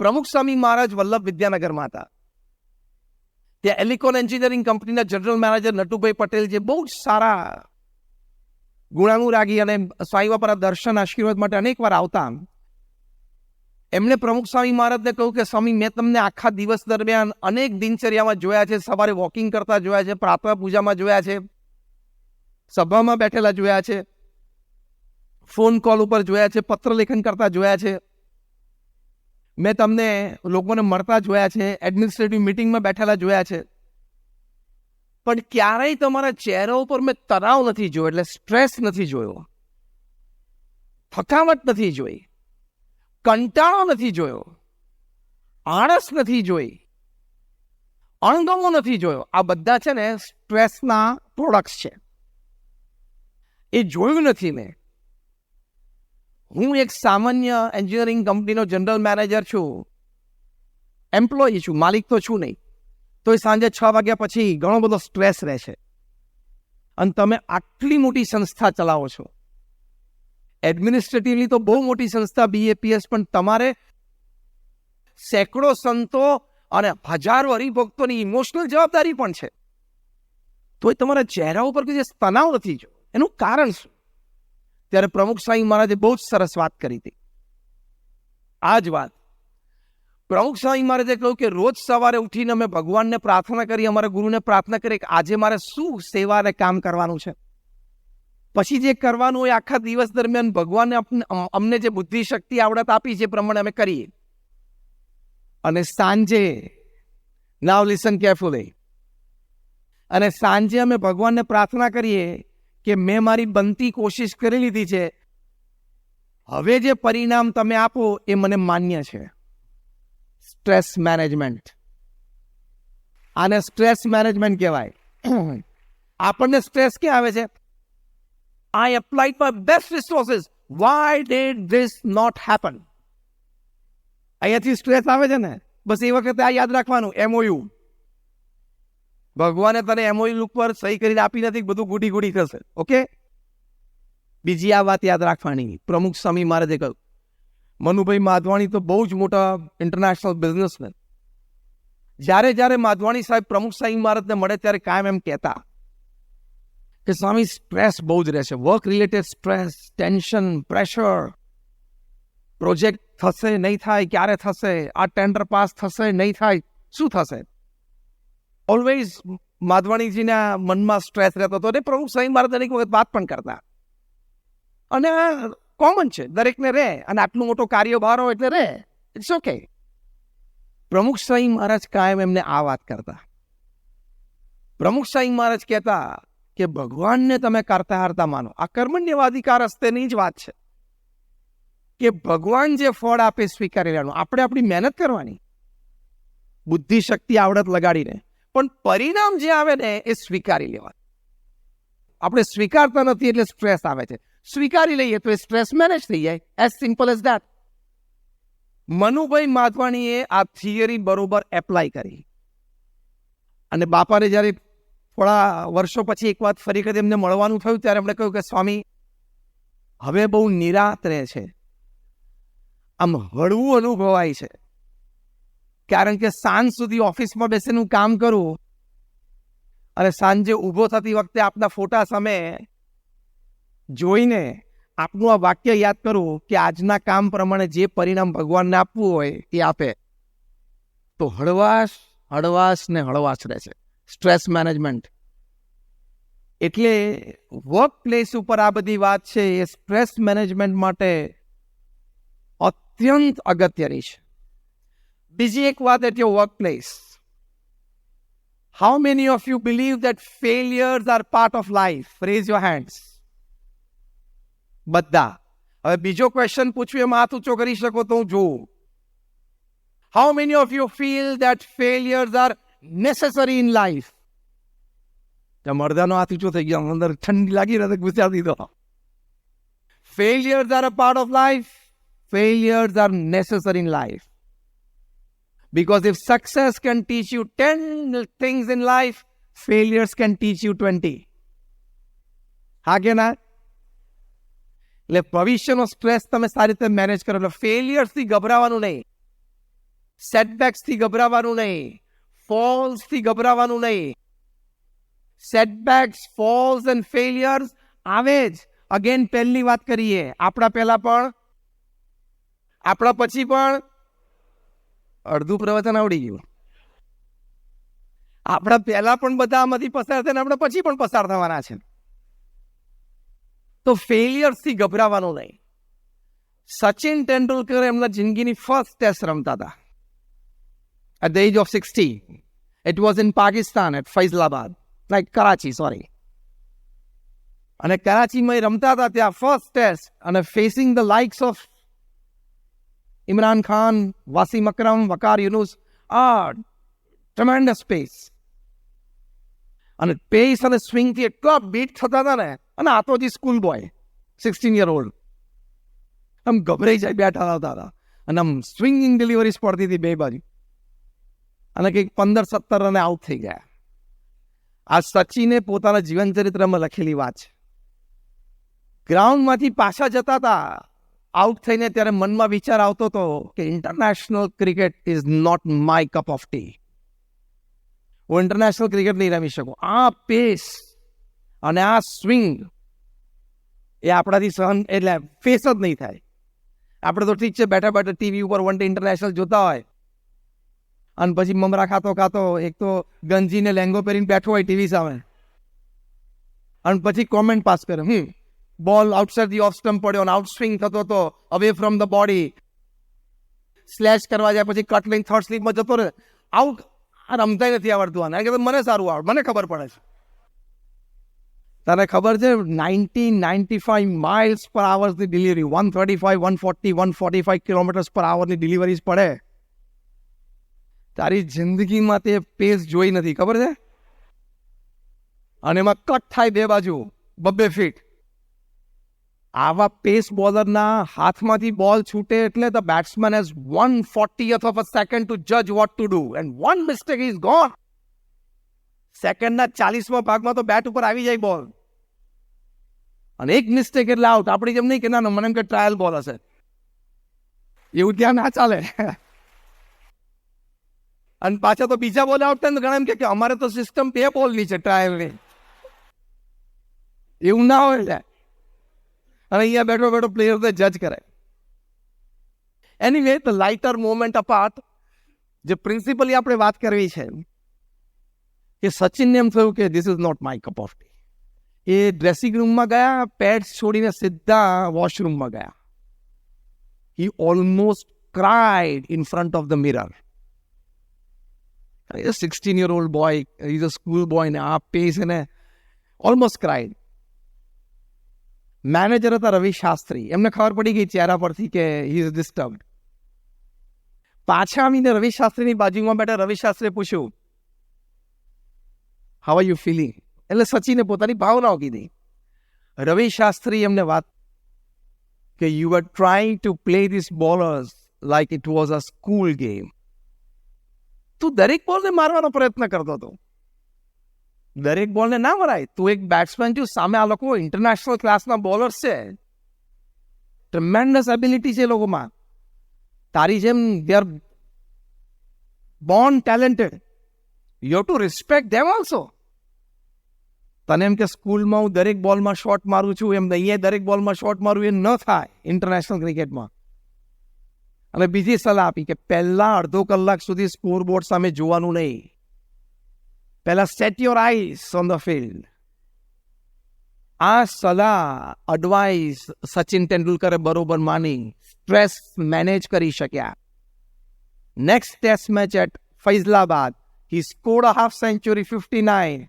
પ્રમુખ સ્વામી મહારાજ વલ્લભ વિદ્યાનગરમાં હતા. ત્યાં એલિકોન એન્જિનિયરિંગ કંપનીના જનરલ મેનેજર નટુભાઈ પટેલ, જે બહુ જ સારા ગુણાનુરાગી અને સ્વામી બાપાના દર્શન આશીર્વાદ માટે અનેકવાર આવતા, એમણે પ્રમુખ સ્વામી મહારાજને કહ્યું કે સ્વામી, મેં તમને આખા દિવસ દરમિયાન અનેક દિનચર્યામાં જોયા છે. સવારે વોકિંગ કરતા જોયા છે, પ્રાર્થના પૂજામાં જોયા છે, સભામાં બેઠેલા જોયા છે, ફોન કોલ ઉપર જોયા છે, પત્ર લેખન કરતા જોયા છે, મેં તમને લોકોને મળતા જોયા છે, એડમિનિસ્ટ્રેટિવ મિટિંગમાં બેઠેલા જોયા છે, પણ ક્યારેય તમારા ચહેરા ઉપર મેં તણાવ નથી જોયો, એટલે સ્ટ્રેસ નથી જોયો, થકાવટ નથી જોઈ, કંટાળો નથી જોયો, આળસ નથી જોઈ, અણગમો નથી જોયો. આ બધા છે ને સ્ટ્રેસના પ્રોડક્ટ્સ છે. એ જોયું નથી મેં. હું એક સામાન્ય એન્જિનિયરિંગ કંપનીનો જનરલ મેનેજર છું, એમ્પ્લોયી છું, માલિક તો છું નહીં. તો એ સાંજે 6 વાગ્યા પછી ઘણો બધો સ્ટ્રેસ રહે છે. અને તમે આટલી મોટી સંસ્થા ચલાવો છો, એડમિનિસ્ટ્રેટિવલી તો બહુ મોટી સંસ્થા BAPS, પણ તમારે સેંકડો સંતો અને હજારો હરિભક્તોની ઇમોશનલ જવાબદારી પણ છે. તો એ તમારા ચહેરા ઉપર જે તણાવ નથી જો, એનું કારણ શું? ત્યારે પ્રમુખ સ્વામી મહારાજે બહુ જ સરસ વાત કરી હતી. આ જ વાત પ્રમુખ સ્વામી મહારાજે કહ્યું કે રોજ સવારે ઉઠીને અમે ભગવાનને પ્રાર્થના કરી, અમારા ગુરુને પ્રાર્થના કરી કે આજે મારે શું સેવા અને કામ કરવાનું છે. પછી જે કરવાનું હોય આખા દિવસ દરમિયાન ભગવાને અમને જે બુદ્ધિ, શક્તિ, આવડત આપી છે એ પ્રમાણે અમે કરીએ. અને સાંજે, નાવ લિસન કેરફુલી, અને સાંજે અમે ભગવાનને પ્રાર્થના કરીએ કે મેં મારી બનતી કોશિશ કરી લીધી છે, હવે જે પરિણામ તમે આપો એ મને માન્ય છે. Stress management. આને સ્ટ્રેસ મેનેજમેન્ટ કહેવાય. આપણને સ્ટ્રેસ ક્યાં આવે છે? I applied my best resources. Why did this not happen? અહીંયાથી સ્ટ્રેસ આવે છે ને. બસ એ વખતે આ યાદ રાખવાનું, MOU. ભગવાને તને MOU ઉપર સહી કરીને આપી નથી, બધું ગુડી ગુડી થશે. ઓકે. બીજી આ વાત યાદ રાખવાની, પ્રમુખ સ્વામી મહારાજે કહ્યું, મનુભાઈ માધવાણી તો બહુ જ મોટા ઇન્ટરનેશનલ બિઝનેસમેન. જ્યારે માધવાણી સાહેબ પ્રમુખ સ્વામી મહારાજને મળે ત્યારે કાયમ એમ કહેતા કે સ્વામી, સ્ટ્રેસ બહુ જ રહેશે, work related stress, tension, pressure, project થશે નહીં થાય, ક્યારે થશે, આ ટેન્ડર પાસ થશે નહીં થાય, શું થશે? ઓલવેઝ માધવાણીજીના મનમાં સ્ટ્રેસ રહેતો હતો. અને પ્રમુખ સ્વામી મહારાજ દરેક વખત વાત પણ કરતા. અને આ કોમન છે, દરેકને રહે. અને આટલું મોટો કાર્યભાર હોય એટલે રહે, ઇટ્સ ઓકે. પ્રમુખ સ્વામી મહારાજ કાયમ એમને આ વાત કરતા. પ્રમુખ સ્વામી મહારાજ કહેતા કે ભગવાનને તમે કરતા હારતા માનો. આ કર્મણ્યવાધિકાર હસ્તેની જ વાત છે કે ભગવાન જે ફળ આપે સ્વીકારી લેવાનું, આપણે આપણી મહેનત કરવાની, બુદ્ધિ, શક્તિ, આવડત લગાડીને, પણ પરિણામ જે આવે ને એ સ્વીકારી લેવાનું. આપણે સ્વીકારતા નથી એટલે સ્ટ્રેસ આવે છે. સ્વીકારી લઈએ તો એ સ્ટ્રેસ મેનેજ થઈ જાય. As simple as that. Manubhai માધવાણીએ આ થિયરી બરોબર એપ્લાય કરી. અને બાપાને જ્યારે થોડા વર્ષો પછી એક વાત ફરી વખત એમને મળવાનું થયું ત્યારે એમણે કહ્યું કે સ્વામી, હવે બહુ નિરાંત રહે છે, આમ હળવું અનુભવાય છે, કારણ કે સાંજ સુધી ઓફિસમાં બેસીને કામ કરું અને સાંજે ઊભો થતી વખતે આપના ફોટા સામે જોઈને આપનું આ વાક્ય યાદ કરું કે આજના કામ પ્રમાણે જે પરિણામ ભગવાનને આપવું હોય એ આપે, તો હળવાશ ને હળવાશ રહે છે. Stress management. એટલે વર્ક પ્લેસ ઉપર આ બધી વાત છે એ સ્ટ્રેસ મેનેજમેન્ટ માટે અત્યંત અગત્યની છે. બીજી એક વાત at your work place. How many of you believe that failures are part of life? Raise your hands. બધા. હવે બીજો ક્વેશ્ચન પૂછ્યું, એમાં હાથ ઊંચો કરી શકો તો હું જોઉં. How many of you feel that failures are necessary in life? મરદાનો હાથ ઊંચો થઈ ગયો, અંદર ઠંડી લાગી રહે ગુસ્સા દીધો. Failures are a part of life. Failures are necessary in life. Because if success can teach you 10 things in life, failures can teach you 20. હા કે ના? એટલે ભવિષ્યનો સ્ટ્રેસ તમે સારી રીતે મેનેજ કરો. એટલે ફેલિયર્સથી ગભરાવાનું નહીં, સેટબેક્સથી ગભરાવાનું નહીં, ફોલ્સથી ગભરાવાનું નહીં. સેટબેક્સ, ફોલ્સ એન્ડ ફેલિયર્સ આવે જ. અગેન પહેલી વાત કરીએ, આપણા પહેલા પણ, આપણા પછી પણ. અડધું પ્રવચન આવડી ગયું. આપણા પહેલા પણ બધા આમાંથી પસાર થઈને આપણે પછી પણ પસાર થવાના છે. તો ફેલિયર્સથી ગભરાવાનું નહીં. સચિન તેંડુલકર એમના જિંદગીની ફર્સ્ટ ટેસ્ટ રમતા હતા at the age of 60. It was in Pakistan at Faisalabad, like Karachi, sorry. અને કરાચીમાં રમતા હતા ત્યાં ફર્સ્ટ ટેસ્ટ, અને facing the likes of Imran Khan, Wasim Akram, Waqar Younis, tremendous pace. અને પેસ અને સ્વિંગથી એટલા બીટ થતા હતા ને, અને આ તો જે સ્કૂલ બોય 16 year old આમ ગભરાઈ જાય બેઠા હતા, અને આમ સ્વિંગિંગ ડિલિવરીઝ પડતી હતી બે બાજુ, અને કંઈક 15-17 રને આઉટ થઈ ગયા. આ સચિને પોતાના જીવન ચરિત્રમાં લખેલી વાત છે. ગ્રાઉન્ડમાંથી પાછા જતા હતા આઉટ થઈને, ત્યારે મનમાં વિચાર આવતો હતો કે international cricket is not my cup of tea. હું ઇન્ટરનેશનલ ક્રિકેટ નહીં રમી શકું. આ પેસ અને આ સ્વિંગ એ આપણાથી સહન, એટલે ફેસ જ નહીં થાય. આપણે તો ઠીક છે, બેઠા બેઠા ટીવી ઉપર વન ડે ઇન્ટરનેશનલ જોતા હોય, અને પછી મમરા ખાતો ખાતો એક તો ગંજીને લેંગો પહેરીને બેઠો હોય ટીવી સામે, અને પછી કોમેન્ટ પાસ કરે, બોલ આઉટસાઇડ ધી ઓફ સ્ટમ્પ પડ્યો, અને આઉટ સ્વિંગ થતો હતો, away from the body, slash કરવા જાય, પછી કટ લઈને થર્ડ સ્લીપમાં જતો રહે, આઉટ. આ રમતાય નથી આવડતું આને, કે મને સારું આવડે, મને ખબર પડે છે. તને ખબર છે 95 miles per hour ની ડિલિવરી, 135, 140, 145 કિલોમીટર્સ પર આવરની ડિલિવરીઝ પડે. તારી જિંદગીમાં તે પેસ જોઈ નથી, ખબર છે? અને એમાં કટ થાય બે બાજુ 2 ફીટ. આવા પેસ બોલરના હાથમાંથી બોલ છૂટે એટલે the batsman has 1/40th of a second to judge what to do, and one mistake is gone. સેકન્ડના 40મા ભાગમાં તો બેટ ઉપર આવી જાય બોલ, અને એક મિસ્ટેક એટલે આઉટ. આપણી જેમ નહીં કે ના મને એમ કે ટ્રાયલ બોલ હશે, એવું ત્યાં ના ચાલે. અને પાછા તો બીજા બોલે આઉટ થાય ને ઘણા એમ કે અમારે તો સિસ્ટમ 2 બોલની છે ટ્રાયલની. એવું ના હોય. અને અહીંયા બેઠો બેઠો પ્લેયરને જજ કરે. Anyway, the lighter moment apart, જે પ્રિન્સિપલી આપણે વાત કરવી છે કે સચિનને એમ થયું કે this is not my cup of tea. એ ડ્રેસિંગ રૂમમાં ગયા, પેડ્સ છોડીને સીધા વોશરૂમમાં ગયા. He almost cried in front of the mirror. 16 year old boy, he's a school boy, ને આ પેસ એને ઓલમોસ્ટ ક્રાઇડ. મેનેજર હતા રવિ શાસ્ત્રી, એમને ખબર પડી ગઈ ચહેરા પરથી કે હી ઇઝ ડિસ્ટર્બ્ડ. પાછા આવીને રવિ શાસ્ત્રીની બાજુમાં બેઠા રવિ શાસ્ત્રીએ પૂછ્યું, હાઉ આર યુ ફીલિંગ? એટલે સચિને પોતાની ભાવનાઓ કીધી. રવિ શાસ્ત્રી એમને વાત કે you are trying to play this bowlers like it was a school game. તું દરેક બોલને મારવાનો પ્રયત્ન કરતો હતો. દરેક બોલને ના મરાય. તું એક બેટ્સમેન છું, સામે આ લોકો ઇન્ટરનેશનલ ક્લાસના બોલર્સ છે, ટ્રેમેન્ડસ એબિલિટી છે એ લોકોમાં. તારી જેમ they are Born talented. You have to respect them also. તને એમ કે સ્કૂલમાં હું દરેક બોલમાં શોટ મારું છું, એમ અહીંયા દરેક બોલમાં શોટ મારું, એ ન થાય ઇન્ટરનેશનલ ક્રિકેટમાં. અને બીજી સલાહ આપી કે પહેલા અડધો કલાક સુધી સ્કોર બોર્ડ સામે જોવાનું નહીં. પહેલા set your eyes on the field. આ સલાહ, એડવાઇસ સચિન તેંડુલકરે બરોબર માની, સ્ટ્રેસ મેનેજ કરી શક્યા. Next test match at Faisalabad, he scored a half century, 59.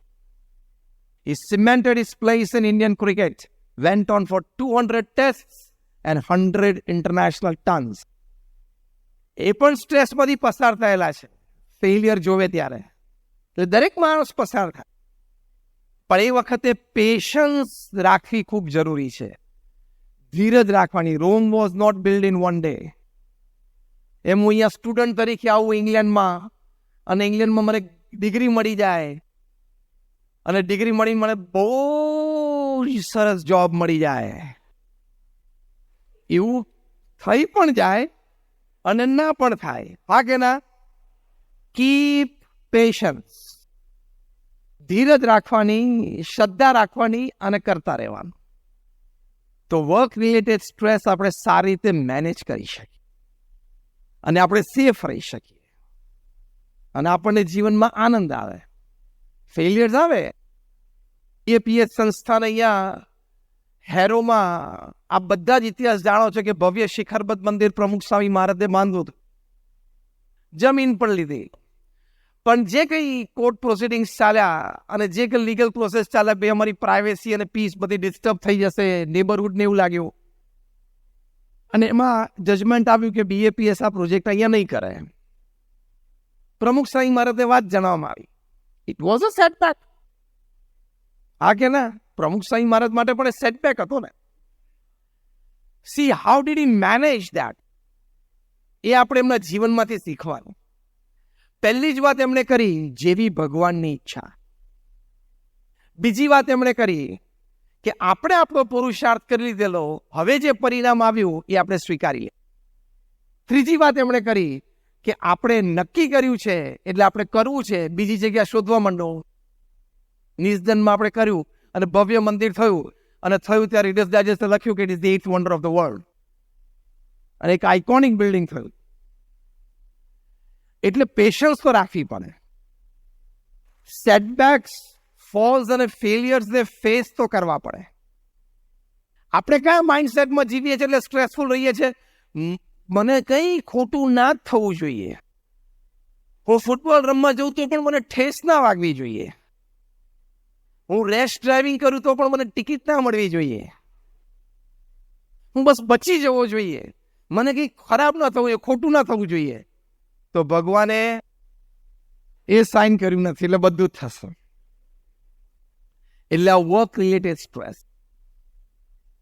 He cemented his place in Indian cricket, went on for 200 tests and 100 international tons. એ પણ સ્ટ્રેસમાંથી પસાર થયેલા છે ફેલિયર જોવે ત્યારે. એટલે દરેક માણસ પસાર થાય, પણ એ વખતે પેશન્સ રાખવી ખૂબ જરૂરી છે, ધીરજ રાખવાની. Rome was not build in one day. એમ હું અહીંયા સ્ટુડન્ટ તરીકે આવું ઇંગ્લેન્ડમાં, અને ઇંગ્લેન્ડમાં મને ડિગ્રી મળી જાય, અને ડિગ્રી મળી મને બહુ સરસ જોબ મળી જાય, એવું થઈ પણ જાય અને ના પણ થાય. હા કે ના? કીપ પેશન્સ, ધીરજ રાખવાની, શ્રદ્ધા રાખવાની અને કરતા રહેવાનું. તો વર્ક રિલેટેડ સ્ટ્રેસ આપણે સારી રીતે મેનેજ કરી શકીએ અને આપણે સેફ રહી શકીએ અને આપણને જીવનમાં આનંદ આવે. ફેલિયર્સ આવે. એપીએસ સંસ્થાન અહીંયા હેરોમાં આ બધા જ ઇતિહાસ જાણો છો કે ભવ્ય શિખરબદ્ધ મંદિર પ્રમુખ સ્વામી મહારાજે બાંધ્યું હતું, જમીન પણ લીધી, પણ જે કંઈ કોર્ટ પ્રોસિડિંગ્સ ચાલ્યા અને જે કંઈ લીગલ પ્રોસેસ ચાલ્યા, બે અમારી પ્રાઇવેસી અને પીસ બધી ડિસ્ટર્બ થઈ જશે, નેબરહુડને એવું લાગ્યું, અને એમાં જજમેન્ટ આવ્યું કે બીએપીએસ આ પ્રોજેક્ટ અહીંયા નહીં કરે. પ્રમુખ સ્વામી મહારાજને વાત જણાવવામાં આવી. It was a setback. હા કે ના? પ્રમુખ સ્વામી મહારાજ માટે પણ સેટબેક હતો ને. See how did he manage that, એ આપણે એમના જીવનમાંથી શીખવાનું. પહેલી જ વાત એમણે કરી, જેવી ભગવાનની ઈચ્છા. બીજી વાત એમણે કરી કે આપણે આપણો પુરુષાર્થ કરી લીધેલો, હવે જે પરિણામ આવ્યું એ આપણે સ્વીકારીએ. ત્રીજી વાત એમણે કરી કે આપણે નક્કી કર્યું છે એટલે આપણે કરવું છે, બીજી જગ્યા શોધવા માંડો. નિર્જનમાં આપણે કર્યું અને ભવ્ય મંદિર થયું, અને થયું ત્યારે રીડર્સ ડાયજેસ્ટે લખ્યું કે it is the 8th wonder of the world, અને એક આઇકોનિક બિલ્ડિંગ થયું. એટલે પેશન્સ તો રાખવી પડે. સેટબેક્સ, ફોલ્સ અને ફેલિયર્સને ફેસ તો કરવા પડે. આપણે કયા માઇન્ડસેટમાં જીવીએ છીએ એટલે સ્ટ્રેસફુલ રહીએ છીએ? મને કંઈ ખોટું ના થવું જોઈએ, હું ફૂટબોલ રમવા જઉં તો પણ મને ઠેસ ના વાગવી જોઈએ, હું રેશ ડ્રાઇવિંગ કરું તો પણ મને ટિકિટ ના મળવી જોઈએ, હું બસ બચી જવો જોઈએ, મને કંઈ ખરાબ ના થવું, એ ખોટું ના થવું જોઈએ. તો ભગવાને એ સાઇન કર્યું નથી, એટલે બધું જ થશે. એટલે આ વર્ક રિલેટેડ સ્ટ્રેસ,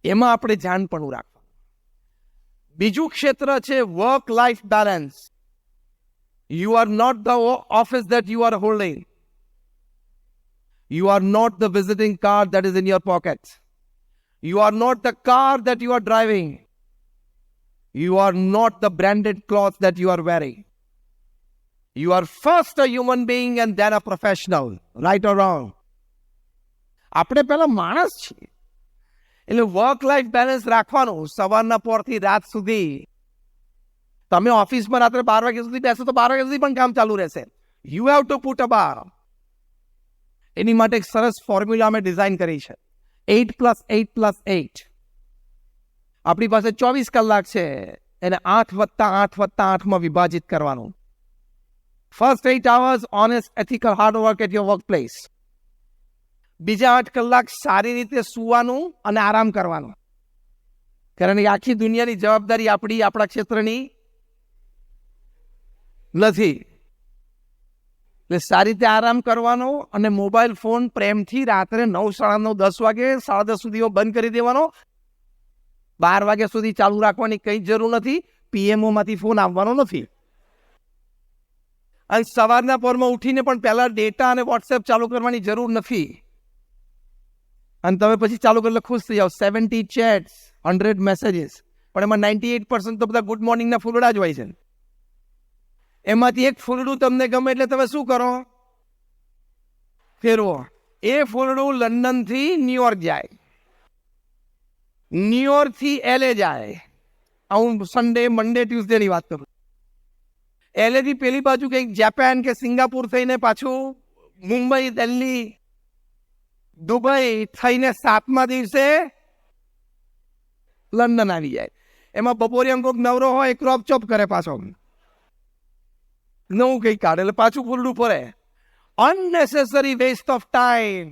એમાં આપણે જાણપણું રાખવાનું. બીજું ક્ષેત્ર છે work life balance. You are not the office that you are holding. You are not the visiting card that is in your pocket. You are not the car that you are driving. You are not the branded clothes that you are wearing. You are first a human being and then a professional. Right or wrong? આપણે પહેલા માણસ છીએ. એટલે work life balance રાખવાનું. સવારના પોરથી રાત સુધી તમે ઓફિસમાં રાત્રે 12 વાગ્યા સુધી બેસો તો 12 વાગ્યા સુધી પણ કામ ચાલુ રહેશે. You have to put a bar. એની માટે એક સરસ ફોર્મ્યુલા અમે ડિઝાઇન કરી છે, 8+8+8. આપણી પાસે 24 કલાક છે, એને 8+8+8માં વિભાજિત કરવાનું. First 8 hours honest, ethical, hard work at your workplace. બીજા 8 કલાક સારી રીતે સૂવાનું અને આરામ કરવાનો. કારણ કે આખી દુનિયાની જવાબદારી આપણા ક્ષેત્રની નથી. એટલે સારી રીતે આરામ કરવાનો અને મોબાઈલ ફોન પ્રેમથી રાત્રે 9, 9:30, 10 વાગે 10:30 સુધી બંધ કરી દેવાનો. 12 વાગ્યા સુધી ચાલુ રાખવાની કંઈ જરૂર નથી. પીએમઓમાંથી ફોન આવવાનો નથી. અને સવારના પોરમાં ઉઠીને પણ પહેલા ડેટા અને વોટ્સએપ ચાલુ કરવાની જરૂર નથી. અને તમે પછી ચાલુ કરી ખુશ થઈ જાઓ. 70 ચેટ્સ, 100 મેસેજીસ, પણ એમાં 98% તો બધા ગુડ મોર્નિંગના ફૂલડા જ હોય છે. એમાંથી એક ફૂલડું તમને ગમે એટલે તમે શું કરો? ફેરવો. એ ફૂલડું લંડનથી ન્યુયોર્ક જાય, ન્યુયોર્કથી LA જાય. હું સન્ડે, મંડે, ટ્યુઝડેની વાત કરું. LA થી પેલી બાજુ કંઈક જાપાન કે સિંગાપુર થઈને પાછું મુંબઈ, દિલ્હી, દુબઈ થઈને 7મા દિવસે લંડન આવી જાય. એમાં બપોરે કોઈક નવરો હોય, ક્રોપ ચોપ કરે, પાછો નવું કંઈક કાઢે એટલે પાછું ફૂલડું પડે. Unnecessary waste of time.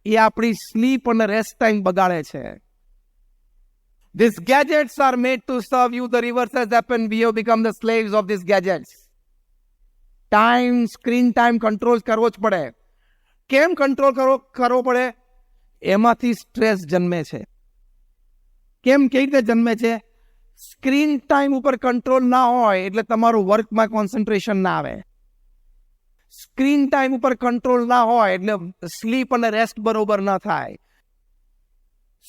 એ આપણી સ્લીપ અને રેસ્ટ ટાઈમ બગાડે છે. These gadgets are made to serve you. The reverse has happened. We have become the slaves of these gadgets. Screen time control કરવો જ પડે. કેમ કંટ્રોલ કરવો પડે? એમાંથી સ્ટ્રેસ જન્મે છે. કેવી રીતે જન્મે છે? સ્ક્રીન ટાઈમ ઉપર કંટ્રોલ ના હોય એટલે તમારું વર્કમાં કોન્સન્ટ્રેશન ના આવે. સ્ક્રીન ટાઈમ ઉપર કંટ્રોલ ના હોય એટલે સ્લીપ અને રેસ્ટ બરોબર ના થાય.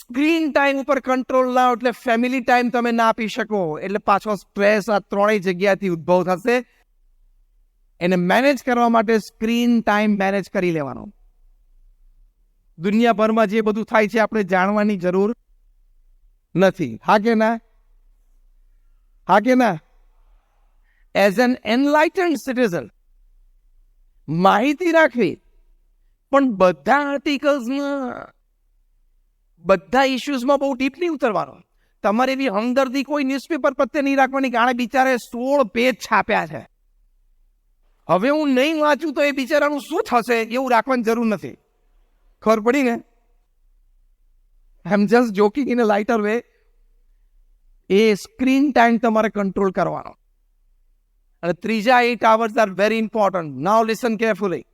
સ્ક્રીન ટાઈમ ઉપર કંટ્રોલ ના હોય એટલે ફેમિલી ટાઈમ તમે ના આપી શકો, એટલે પાછો સ્ટ્રેસ આ ત્રણેય જગ્યાથી ઉદ્ભવ થશે. એને મેનેજ કરવા માટે સ્ક્રીન ટાઈમ મેનેજ કરી લેવાનો. દુનિયાભરમાં જે બધું થાય છે આપણે જાણવાની જરૂર નથી. હા કે ના? હા કે ના? એઝ એન એનલાઇટન્ડ સિટીઝન માહિતી રાખવી, પણ બધા આર્ટિકલ્સમાં બધા ઇશ્યુઝમાં બહુ ડીપલી ઉતરવાનો. તમારે એવી હમદર્દી કોઈ ન્યૂઝપેપર પ્રત્યે નહીં રાખવાની કે આણે બિચારે 16 પેજ છાપ્યા છે, હવે હું નહીં વાંચું તો એ બિચારાનું શું થશે, એવું રાખવાની જરૂર નથી. ખબર પડી ને? I am just joking in a lighter way. એ સ્ક્રીન ટાઈમ તમારે કંટ્રોલ કરવાનો. અને ત્રીજા 8 hours are very important. Now listen carefully.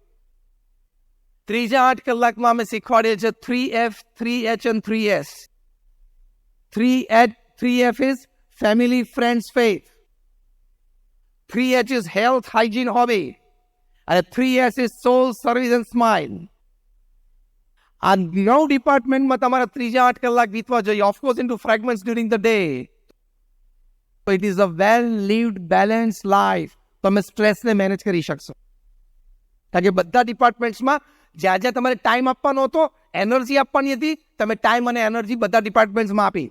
ત્રીજા 8 કલાકમાં અમે શીખવાડીએ છીએ 3F, 3H and 3S. 3F is family, friends, faith. 3H is health, hygiene, hobby. And 3S is soul, service and smile. આ 9 ડિપાર્ટમેન્ટમાં તમારા ત્રીજા 8 કલાક વીતવા જોઈએ. Of course into fragments during the day. So it is a well-lived, balanced life. તમે સ્ટ્રેસને manage કરી શકશો. કારણ કે બધા ડિપાર્ટમેન્ટ્સમાં જ્યાં જ્યાં તમારે ટાઈમ આપવાનો હતો, એનર્જી આપવાની હતી, તમે ટાઈમ અને એનર્જી બધા ડિપાર્ટમેન્ટ્સમાં આપી.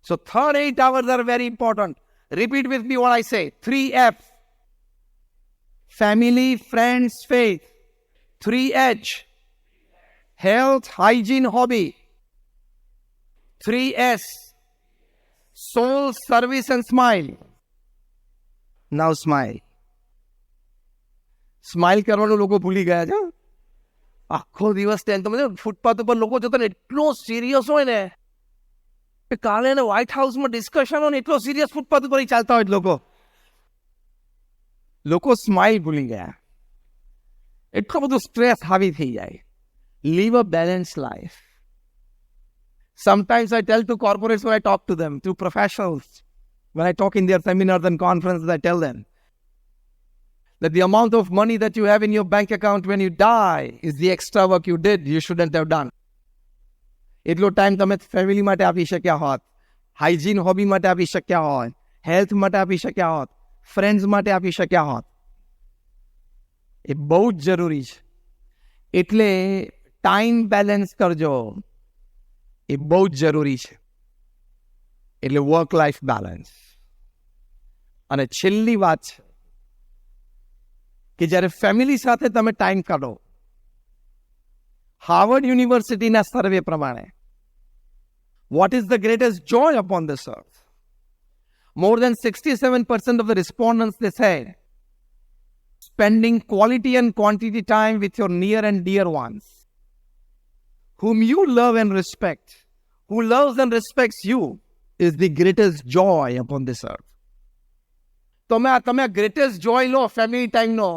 So third 8 hours are very important. Repeat with me what I say. 3F. Family, friends, faith. 3H. Health, hygiene, hobby. 3S. Soul, service and smile. Now smile. Smile કરવાનું લોકો ભૂલી ગયા છે. આખો દિવસ ફૂટપાથ ઉપર લોકો જોતા ને એટલો સિરિયસ હોય ને, કાલે એને વ્હાઇટ હાઉસમાં ડિસ્કશન હોય ને એટલો સિરિયસ ફૂટપાથ ઉપર ચાલતા હોય લોકો સ્માઇલ ભૂલી ગયા. એટલો બધું સ્ટ્રેસ હાવી થઈ જાય. Live a balanced life. Sometimes I tell to corporates when I talk to them, to professionals, when I talk in their seminars and conferences, I tell them that the amount of money that you have in your bank account when you die is the extra work you did, you shouldn't have done. એટલો time તમે family માટે આપી શક્યા હોત, hygiene hobby માટે આપી શક્યા હોત, હેલ્થ માટે આપી શક્યા હોત, ફ્રેન્ડ્સ માટે આપી શક્યા હોત. એ બહુ જ જરૂરી છે. એટલે ટાઈમ બેલેન્સ કરજો, એ બહુ જ જરૂરી છે. એટલે વર્ક લાઈફ બેલેન્સ. અને છેલ્લી વાત છે કે જ્યારે ફેમિલી સાથે તમે ટાઈમ કાઢો, હાર્વર્ડ યુનિવર્સિટીના સર્વે પ્રમાણે what is the greatest joy upon this earth? More than 67% of the respondents, they said, spending quality and quantity time with your near and dear ones, whom you love and respect, who loves and respects you, is the greatest joy upon this earth. તમે આ greatest joy લો, family time નો,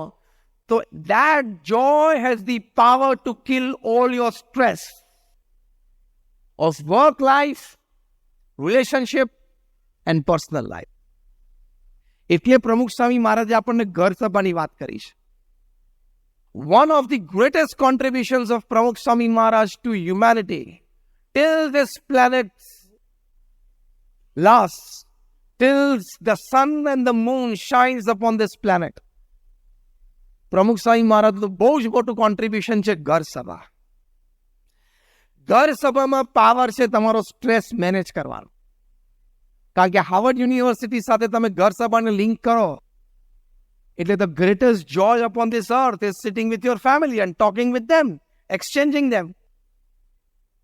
તો that joy has the power to kill all your stress of work life, relationship and personal life. એટલે પ્રમુખ સ્વામી મહારાજે આપણને ઘર સભાની વાત કરી છે. One of the greatest contributions of Pramukh Swami Maharaj to humanity till this planet lasts, till the sun and the moon shines upon this planet. પ્રમુખ સ્વામી મહારાજનું બહુ જ મોટું કોન્ટ્રીબ્યુશન છે ઘર સભા. ઘર સભામાં પાવર છે તમારો સ્ટ્રેસ મેનેજ કરવાનો. કારણ કે હાર્વર્ડ યુનિવર્સિટી સાથે તમે ઘર સભાને લિંક કરો એટલે the greatest joy upon this earth is sitting with your family and talking with them, exchanging them.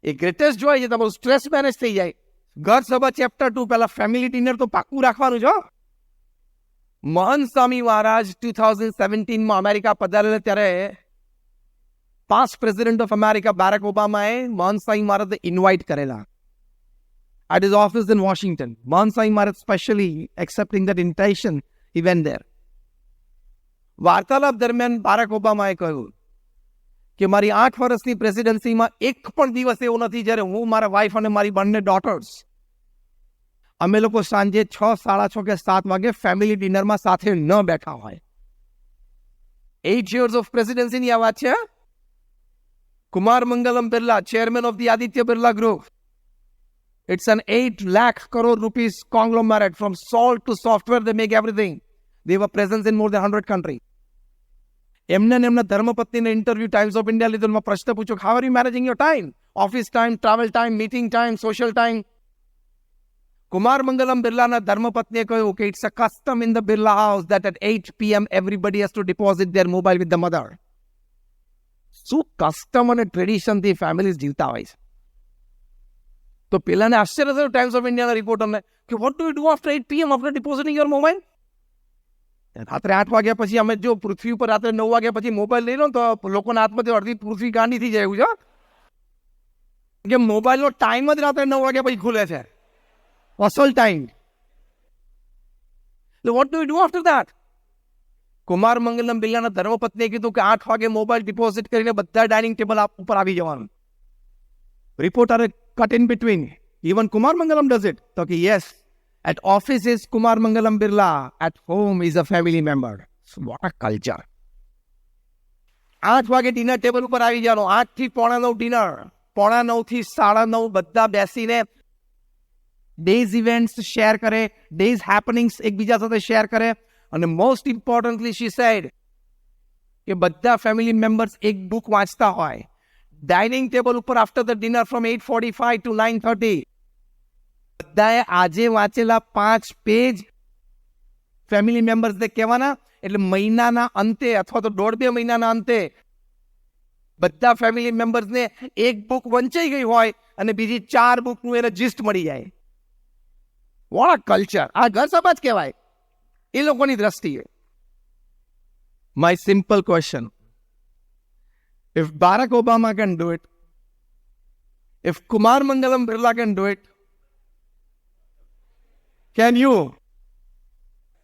A greatest joy છે, તમારું સ્ટ્રેસ મેનેજ થઈ જાય. ઘર સભા ચેપ્ટર 2 પહેલા ફેમિલી ડિનર તો પાક્કું રાખવાનું છો. મહંત સ્વામી મહારાજ 2017માં અમેરિકા પધારેલા ત્યારે પાસ્ટ પ્રેસિડેન્ટ ઓફ અમેરિકા બેરાક ઓબામાએ મહંત સ્વામી મહારાજને ઇન્વાઇટ કરેલા at his office in Washington. Mohan Sai Maharaj specially accepting that invitation, he went there. વાર્તાલાપ દરમિયાન બારાક ઓબામાએ કહ્યું કે મારી 8 વર્ષની પ્રેસિડેન્સીમાં એક પણ દિવસ એવો નથી જ્યારે હું, મારા વાઇફ અને મારી બંને ડોટર્સ અમે લોકો સાંજે 6, 6:30 કે 7 વાગે ફેમિલી ડિનરમાં સાથે ન બેઠા હોય. 8 years of presidency ની આ વાત છે. Kumar Mangalam Birla, chairman of the Aditya Birla Group. It's an 8 lakh crore rupees conglomerate. From salt to software, they make everything. They have a presence in more than 100 countries. એમને એમના ધર્મપત્નીને ઇન્ટરવ્યુ ટાઈમ્સ ઓફ ઇન્ડિયા લીધો. પ્રશ્ન પૂછો, how are you managing your time? Office time, travel time, meeting time, social time. Kumar Mangalam બિરલાના ધર્મપત્નીએ કહ્યું કે it's a custom in the Birla house that at 8 p.m. everybody has to deposit their mobile with the mother. શું custom અને ટ્રેડિશનથી families જીવતા હોય છે. તો પેલાને આશ્ચર્ય થયું ટાઈમ્સ ઓફ ઇન્ડિયાના રિપોર્ટરને કે what do you do after 8 p.m. After depositing your mobile? રાત્રે 8 વાગ્યા પછી અમે જો પૃથ્વી ઉપર રાત્રે 9 વાગ્યા પછી મોબાઈલ લઈ લો તો લોકોના હાથમાંથી અડધી પૃથ્વી ગાંડી થઈ જાય એવું છે કે મોબાઈલનો ટાઈમ જ રાત્રે 9 વાગ્યા પછી ખુલે છે, અસલ time. What do you do after that? Kumar Mangalam બિરલાના ધર્મપત્નીએ કીધું કે 8 વાગે મોબાઈલ ડિપોઝિટ કરીને બધા ડાઇનિંગ ટેબલ ઉપર આવી જવાનું. રિપોર્ટરે cut in between, even Kumar Mangalam does it? તો કે yes, at office is Kumar Mangalam Birla, at home is a family member. So what a culture. 8 વાગે ડિનર ટેબલ ઉપર આવી જવાનો. 8 થી 8:45 ડિનર, 8:45 થી 9:30 બધા બેસીને ડેઝ ઇવેન્ટ્સ શેર કરે, ડેઝ હેપનિંગ્સ એકબીજા સાથે શેર કરે. અને મોસ્ટ ઇમ્પોર્ટન્ટલી શી સેડ કે બધા ફેમિલી મેમ્બર્સ એક બુક વાંચતા હોય. ડાઇનિંગ ટેબલ ઉપર after the dinner from 8:45 to 9:30 બધાએ આજે વાંચેલા 5 પેજ ફેમિલી મેમ્બર્સને કહેવાના. એટલે મહિનાના અંતે અથવા તો 1.5-2 મહિનાના અંતે બધા ફેમિલી મેમ્બર્સને એક બુક વંચાઈ ગઈ હોય અને બીજી 4 બુકનું એને જીસ્ટ મળી જાય. What a culture! આ ઘર સભા જ કહેવાય એ લોકોની દ્રષ્ટિએ. My simple question, if Barack Obama can do it, if Kumar Mangalam Birla can do it, can you?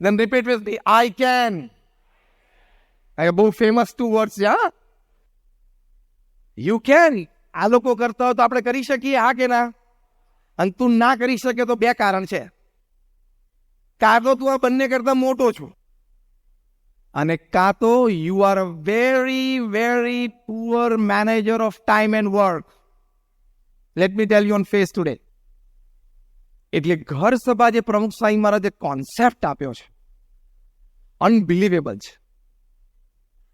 Then repeat with me, I can. I have both famous 2 words, yeah? You can. આ લોકો કરતા હોય તો આપણે કરી શકીએ, હા કે ના? અને તું ના કરી શકે તો 2 કારણ છે. કાં તો તું આ બંને કરતા મોટો છો, અને કાં તો you are a very, very poor manager of time and work. Let me tell you on face today. એટલે ઘર સભા જે પ્રમુખ સ્વામી મહારાજે કોન્સેપ્ટ આપ્યો છે, અનબિલિવેબલ છે.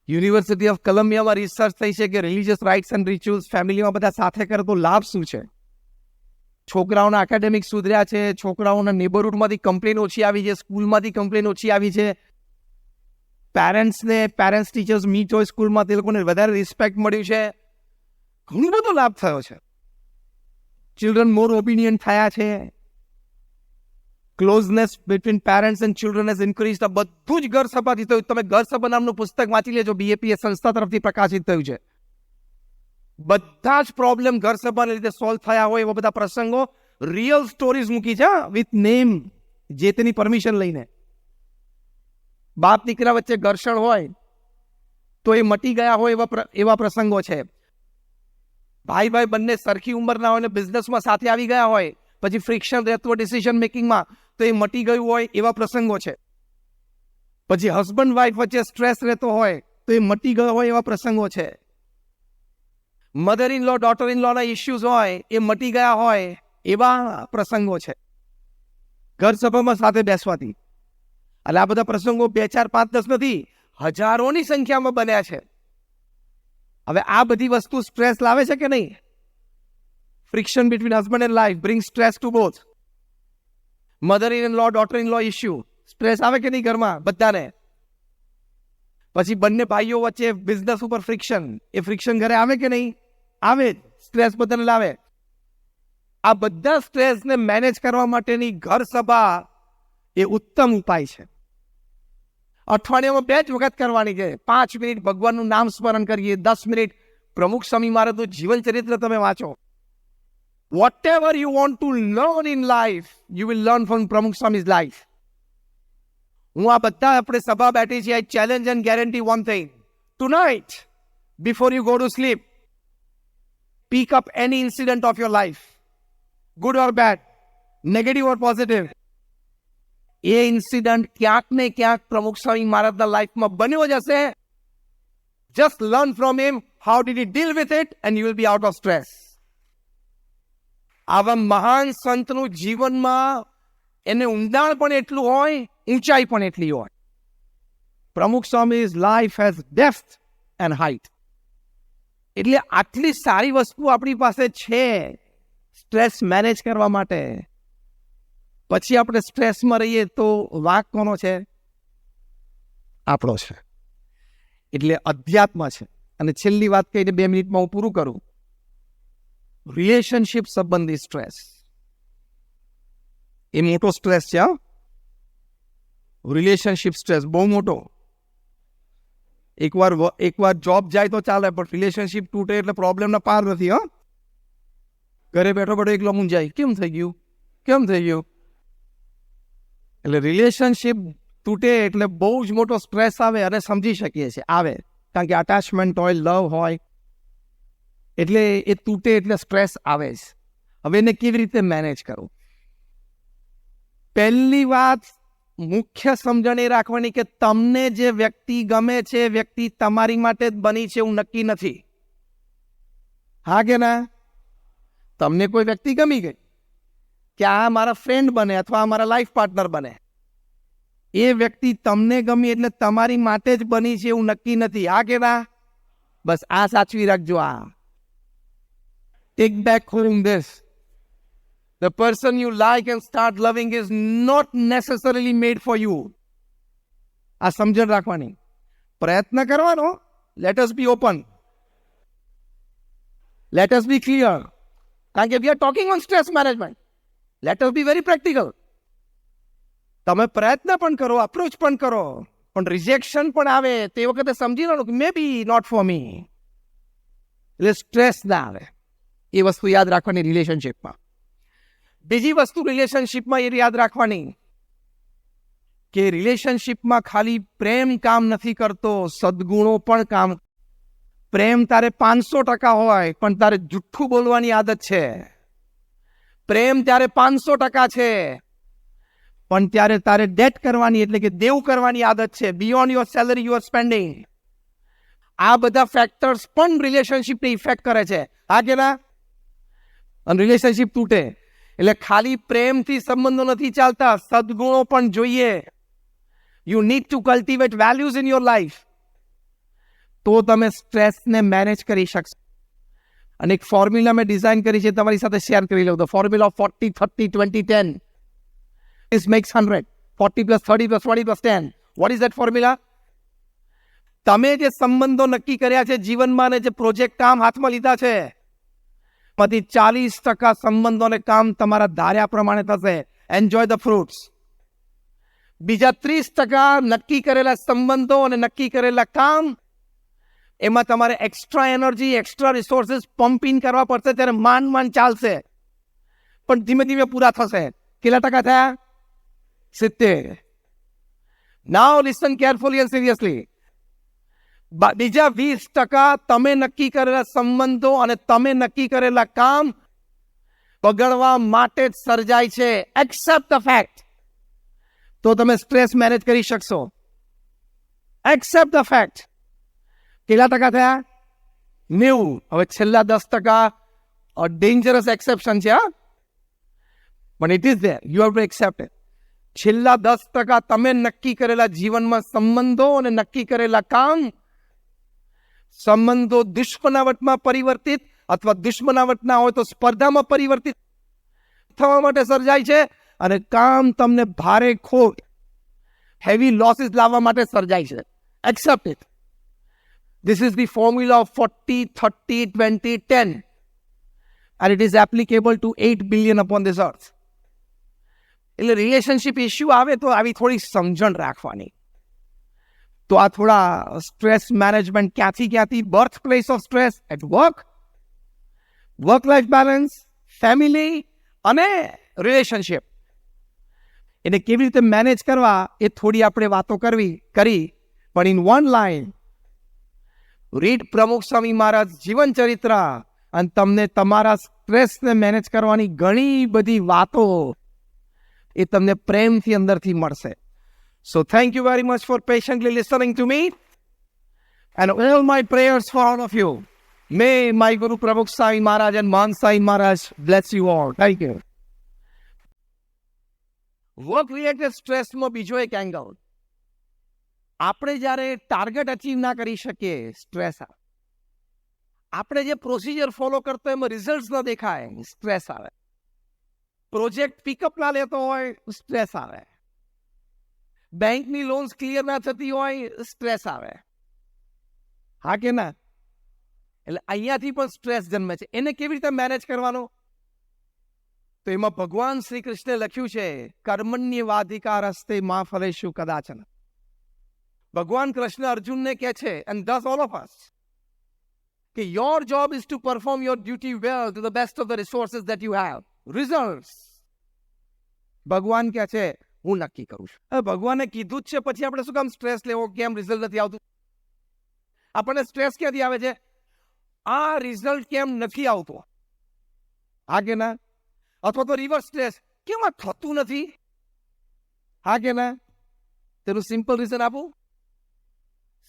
યુનિવર્સિટી ઓફ કોલંબિયામાં રિસર્ચ થઈ છે કે રિલિજિયસ રાઇટ્સ એન્ડ રિચ્યુઅલ્સ ફેમિલીમાં બધા સાથે કરે તો લાભ શું છે. છોકરાઓના એકેડેમિક સુધર્યા છે, છોકરાઓના નેબરહુડમાંથી કમ્પ્લેન ઓછી આવી છે, સ્કૂલમાંથી કમ્પ્લેન ઓછી આવી છે, પેરેન્ટ્સ ટીચર્સ મીટ હોય સ્કૂલમાં, તે લોકોને વધારે રિસ્પેક્ટ મળ્યું છે, ઘણો બધો લાભ થયો છે. ચિલ્ડ્રન મોર ઓબિડિયન્ટ થયા છે, closeness between parents and children has increased. આ બધું જ ઘર સભાથી થયું. તમે ઘર સભા નામનું પુસ્તક વાંચી લેજો, BAPA સંસ્થા તરફથી પ્રકાશિત થયું છે. બધા જ પ્રોબ્લેમ ઘર સભાને લીધે સોલ્વ થયા હોય એવા બધા પ્રસંગો, રિયલ સ્ટોરીઝ મૂકી છે વિથ નેમ, જે તેની પરમિશન લઈને. બાપ દીકરા વચ્ચે ઘર્ષણ હોય તો એ મટી ગયા હોય એવા પ્રસંગો છે. ભાઈ બંને સરખી ઉંમરના હોય ને બિઝનેસમાં સાથે આવી ગયા હોય, પછી ફ્રિક્શન રહેતું ડિસિઝન મેકિંગમાં તો એ મટી ગયું હોય એવા પ્રસંગો છે. પછી હસબન્ડ વાઇફ વચ્ચે સ્ટ્રેસ રહેતો હોય તો એ મટી ગયો હોય એવા પ્રસંગો છે. Mother in law daughter in લોના ઇસ્યુઝ હોય એ મટી ગયા હોય એવા પ્રસંગો છે ઘર સભામાં સાથે બેસવાથી. એટલે આ બધા પ્રસંગો 2, 4, 5, 10 નથી, હજારોની સંખ્યામાં બન્યા છે. હવે આ બધી વસ્તુ સ્ટ્રેસ લાવે છે કે નહીં? Friction between husband and life bring stress to both. Mother in law daughter in law issue, stress આવે કે નહીં ઘરમાં બધાને? પછી બંને ભાઈઓ વચ્ચે બિઝનેસ ઉપર ફ્રિક્શન, એ ફ્રિક્શન ઘરે આવે કે નહીં? આવે, સ્ટ્રેસ બધાને લાવે. આ બધા સ્ટ્રેસને મેનેજ કરવા માટેની ઘર સભા એ ઉત્તમ ઉપાય છે. અઠવાડિયામાં 2 જ વખત કરવાની છે. 5 મિનિટ ભગવાનનું નામ સ્મરણ કરીએ, 10 મિનિટ પ્રમુખ સ્વામી મહારાજનું જીવન ચરિત્ર તમે વાંચો. Whatever you want to learn in life, you will learn from Pramukh Swami's life. હું આ બધા આપણે સભા બેઠી છે. I challenge and guarantee one thing. Tonight, before you go to sleep, pick up any incident of your life, good or bad, negative or positive. A incident ક્યાંક ને ક્યાંક પ્રમુખ સ્વામી મહારાજના લાઈફમાં બન્યો જ હશે. Just learn from him. How did he deal with it? And you will be out of stress. આવા મહાન સંતનું જીવનમાં એને ઊંડાણ પણ એટલું હોય, ઊંચાઈ પણ એટલી હોય. પ્રમુખ સ્વામી's life has depth and height. એટલે આટલી સારી વસ્તુ આપણી પાસે છે સ્ટ્રેસ મેનેજ કરવા માટે. પછી આપણે સ્ટ્રેસમાં રહીએ તો વાંક કોનો છે? આપણો છે. એટલે અધ્યાત્મ છે. અને છેલ્લી વાત કહીને 2 મિનિટમાં હું પૂરું કરું. રિલેશનશિપ સંબંધી સ્ટ્રેસ એ મોટો સ્ટ્રેસ છે. રિલેશનશિપ સ્ટ્રેસ બહુ મોટો. એકવાર જોબ જાય તો ચાલે, પણ રિલેશનશિપ તૂટે એટલે પ્રોબ્લેમના પાર નથી. ઘરે બેઠો એકલો મૂંઝાય, કેમ થઈ ગયું. એટલે રિલેશનશિપ તૂટે એટલે બહુ જ મોટો સ્ટ્રેસ આવે. અને સમજી શકીએ છીએ આવે, કારણ કે અટેચમેન્ટ હોય, લવ હોય, એટલે એ તૂટે એટલે સ્ટ્રેસ આવે જ. હવે એને કેવી રીતે મેનેજ કરવું? પહેલી વાત મુખ્ય સમજણ એ રાખવાની કે તમને જે વ્યક્તિ ગમે છે, વ્યક્તિ તમારી માટે જ બની છે એવું નક્કી નથી. હા કે ના? તમને કોઈ વ્યક્તિ ગમી ગઈ કે આ મારા ફ્રેન્ડ બને અથવા મારા લાઈફ પાર્ટનર બને, એ વ્યક્તિ તમને ગમી એટલે તમારી માટે જ બની છે એવું નક્કી નથી. હા કે ના? બસ આ સાચવી રાખજો. આ take back home this. The person you like and start loving is not necessarily made for you. આ સમજણ રાખવાની. પ્રયત્ન કરવાનો. Let us be open. Let us be clear. કારણ કે we are talking on stress management. Let us be very practical. તમે પ્રયત્ન પણ કરો, અપ્રોચ પણ કરો, પણ રિજેક્શન પણ આવે તે વખતે સમજી લો કે મે બી નોટ ફોર મી. એટલે સ્ટ્રેસ ના આવે. એ વસ્તુ યાદ રાખવાની રિલેશનશિપમાં. બીજી વસ્તુ રિલેશનશિપમાં એ યાદ રાખવાની કે રિલેશનશિપમાં ખાલી પ્રેમ કામ નથી કરતો, સદગુણો પણ કામ. પ્રેમ તારે 500% હોય, પણ તારે જુઠ્ઠું બોલવાની આદત છે. પ્રેમ ત્યારે 500% છે, પણ ત્યારે તારે ડેટ કરવાની એટલે કે દેવું કરવાની આદત છે. Beyond your salary you are spending. આ બધા ફેક્ટર્સ પણ રિલેશનશિપને ઇફેક્ટ કરે છે. હા કે ના? અને રિલેશનશિપ તૂટે એટલે ખાલી પ્રેમથી સંબંધો નથી ચાલતા, સદગુણો પણ જોઈએ. You need two cultivate values in your life. તો તમે સ્ટ્રેસને મેનેજ કરી શકશો. અને એક ફોર્મ્યુલા મેં ડિઝાઇન કરી છે, તમારી સાથે શેર કરી લઉં. The formula of 40, 30, 20, 10 is makes 100. 40 plus 30 plus 20 plus 10. What is that formula? તમે જે સંબંધો નક્કી કર્યા છે જીવનમાં, ને જે પ્રોજેક્ટ કામ હાથમાં લીધા છે, માંથી 40% સંબંધોને કામ તમારા ધાર્યા પ્રમાણે થશે. Enjoy the fruits. બીજા 30% નક્કી કરેલા સંબંધો અને નક્કી કરેલા કામ, એમાં તમારે extra energy, extra resources pump in કરવા પડશે. ત્યારે માંડ ચાલશે, પણ ધીમે ધીમે પૂરા થશે. કેટલા ટકા થયા? 70. નાઉ લિસન કેરફુલી એન્ડ સિરિયસલી. બીજા 20% તમે નક્કી કરેલા સંબંધો અને તમે નક્કી કરેલા કામ બગડવા માટે જ સર્જાય છે. Accept the fact. તો તમે સ્ટ્રેસ મેનેજ કરી શકશો. Accept the fact. કેટલા ટકા થયા? 90. હવે છેલ્લા 10% ડેન્જરસ એક્સેપ્શન છે. પણ it is there, you have to accept it. છેલ્લા 10% તમે નક્કી કરેલા જીવનમાં સંબંધો અને નક્કી કરેલા કામ, સંબંધો દુશ્મનાવટમાં પરિવર્તિત અથવા દુશ્મનાવટના હોય તો સ્પર્ધામાં પરિવર્તિત થવા માટે સર્જાય છે. અને કામ તમને ભારે ખોટ, હેવી લોસીસ લાવવા માટે સર્જાય છે. Accept it. This is the formula of 40, 30, 20, 10. And it is applicable to 8 billion upon this earth. એટલે રિલેશનશિપ ઇસ્યુ આવે તો આવી થોડી સમજણ રાખવાની. તો આ થોડા સ્ટ્રેસ મેનેજમેન્ટ ક્યાંથી birth place of stress at work life balance, family અને રિલેશનશિપ, એને કેવી રીતે મેનેજ કરવા એ થોડી આપણે વાતો કરી. પણ ઇન વન લાઈન, રીડ પ્રમુખ સ્વામી મહારાજ જીવન ચરિત્ર અને તમને તમારા સ્ટ્રેસને મેનેજ કરવાની ઘણી બધી વાતો એ તમને પ્રેમથી અંદરથી મળશે. So thank you very much for patiently listening to me, and all my prayers for all of you. May my Guru Pramukh Swami Maharaj and Mahan Sai Maharaj bless you all. Thank you. Work related સ્ટ્રેસમાં બીજો એક angle, આપણે જ્યારે target achieve ના કરી શકીએ, stress આવે. આપણે જે પ્રોસિજર ફોલો કરતો એમાં રિઝલ્ટ ન દેખાય, સ્ટ્રેસ આવે. પ્રોજેક્ટ પિકઅપ ના લેતો હોય, સ્ટ્રેસ આવે. બેંકની લોન્સ ક્લિયર ના થતી હોય, સ્ટ્રેસ આવે. હા કે ના? એટલે અહીંયાથી પણ સ્ટ્રેસ જન્મે છે. એને કેવી રીતે મેનેજ કરવાનો? તો એમાં ભગવાન શ્રી કૃષ્ણે લખ્યું છે, કર્મણ્યવાધિકાર હસ્તે મા ફલેષુ કદાચન. ભગવાન કૃષ્ણ અર્જુનને કહે છે, and thus all of us, કે your job is to perform your duty well to the best of the resources that you have. Results ભગવાન કહે છે હું નક્કી કરું છું. ભગવાને કીધું જ છે, પછી આપણે શું કામ સ્ટ્રેસ લેવો? કેમ રિઝલ્ટ નથી આવતું? આપણને સ્ટ્રેસ ક્યાંથી આવે છે? આ રિઝલ્ટ કેમ નથી આવતો? હા કે ના? અથવા તો રિવર્સ સ્ટ્રેસ, કેમ આ થતું નથી? હા કે ના? તેનું સિમ્પલ રીઝન આપું.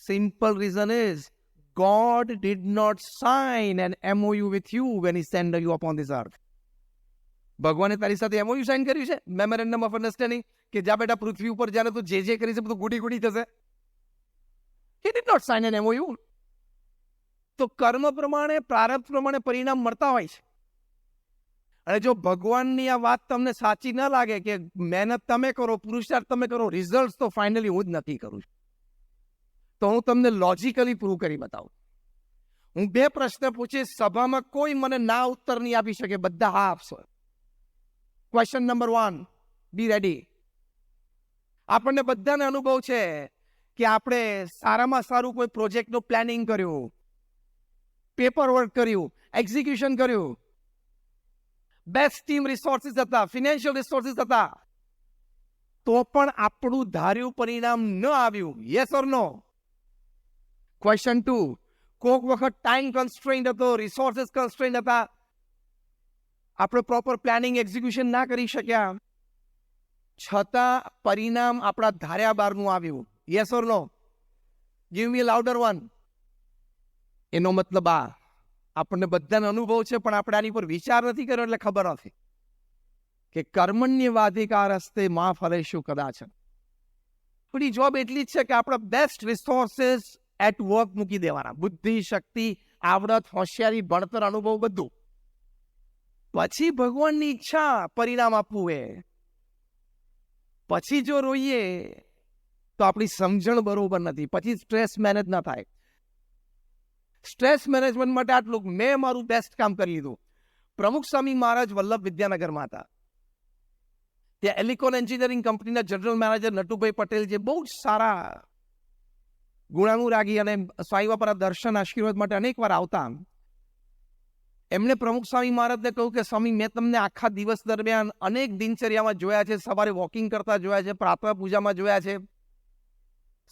Simple reason is God did not sign an MOU with you when he sent you upon this earth. ભગવાને તારી સાથે MOU સાઇન કર્યું છે, મેમોરેન્ડમ ઓફ અન્ડરસ્ટેન્ડિંગ, કે જા બેટા પૃથ્વી ઉપર જાને તો જે કરી છે બધું ગુડી થશે. He did not sign an MOU. તો કર્મ પ્રમાણે, પ્રારબ્ધ પ્રમાણે પરિણામ મળતા હોય છે. અને જો ભગવાનની આ વાત તમને સાચી ના લાગે કે મહેનત તમે કરો, પુરુષાર્થ તમે કરો, રિઝલ્ટ તો ફાઇનલી હું જ નક્કી કરું છું, તો હું તમને લોજિકલી પ્રૂવ કરી બતાવું. હું 2 પ્રશ્ન પૂછીશ, સભામાં કોઈ મને ના ઉત્તર નહીં આપી શકે, બધા હા આપશો. ક્વેશ્ચન નંબર 1, બી રેડી. આપણને બધાને અનુભવ છે કે આપણે સારામાં સારું કોઈ પ્રોજેક્ટનું પ્લાનિંગ કર્યું, પેપર વર્ક કર્યું, એક્ઝિક્યુશન કર્યું, બેસ્ટ ટીમ રિસોર્સિસ હતા, ફિનાન્શિયલ રિસોર્સિસ હતા, તો પણ આપણું ધાર્યું પરિણામ ન આવ્યું. Yes or no? ક્વેશ્ચન 2, કોઈક વખત ટાઈમ કન્સ્ટ્રેન્ટ હતો, રિસોર્સિસ કન્સ્ટ્રેન્ટ હતા, આપણે પ્રોપર પ્લાનિંગ એક્ઝિક્યુશન ના કરી શક્યા, છતાં પરિણામ આપણા ધાર્યા બહારનું આવ્યું. Yes or no? Give me louder one. એનો મતલબ આ આપણને બધાને અનુભવ છે, પણ આપણે આની પર વિચાર નથી કર્યો એટલે ખબર નથી કે કર્મણ્યવાધિકાર હસ્તે મા ફલેષુ કદાચન. આપણી જોબ એટલી જ છે કે આપણા બેસ્ટ રિસોર્સિસ એટ વર્ક મૂકી દેવાના. બુદ્ધિ, શક્તિ, આવડત, હોશિયારી, ભણતર, અનુભવ બધું. પછી ભગવાનની ઈચ્છા પરિણામ આપવું. એ પછી જો રોઈએ તો આપણી સમજણ બરોબર નથી, પછી સ્ટ્રેસ મેનેજ ના થાય. સ્ટ્રેસ મેનેજમેન્ટ માટે આટલું, મેં મારું બેસ્ટ કામ કરી લીધું. પ્રમુખ સ્વામી મહારાજ વલ્લભ વિદ્યાનગરમાં હતા. ત્યાં એલિકોન એન્જિનિયરિંગ કંપનીના જનરલ મેનેજર નટુભાઈ પટેલ, જે બહુ જ સારા ગુણાનુરાગી અને સ્વામી બાપાના દર્શન આશીર્વાદ માટે અનેકવાર આવતા, એમણે પ્રમુખ સ્વામી મહારાજને કહ્યું કે સ્વામી, મેં તમને આખા દિવસ દરમિયાન અનેક દિનચર્યામાં જોયા છે, સવારે વોકિંગ કરતા જોયા છે, પ્રાર્થના પૂજામાં જોયા છે,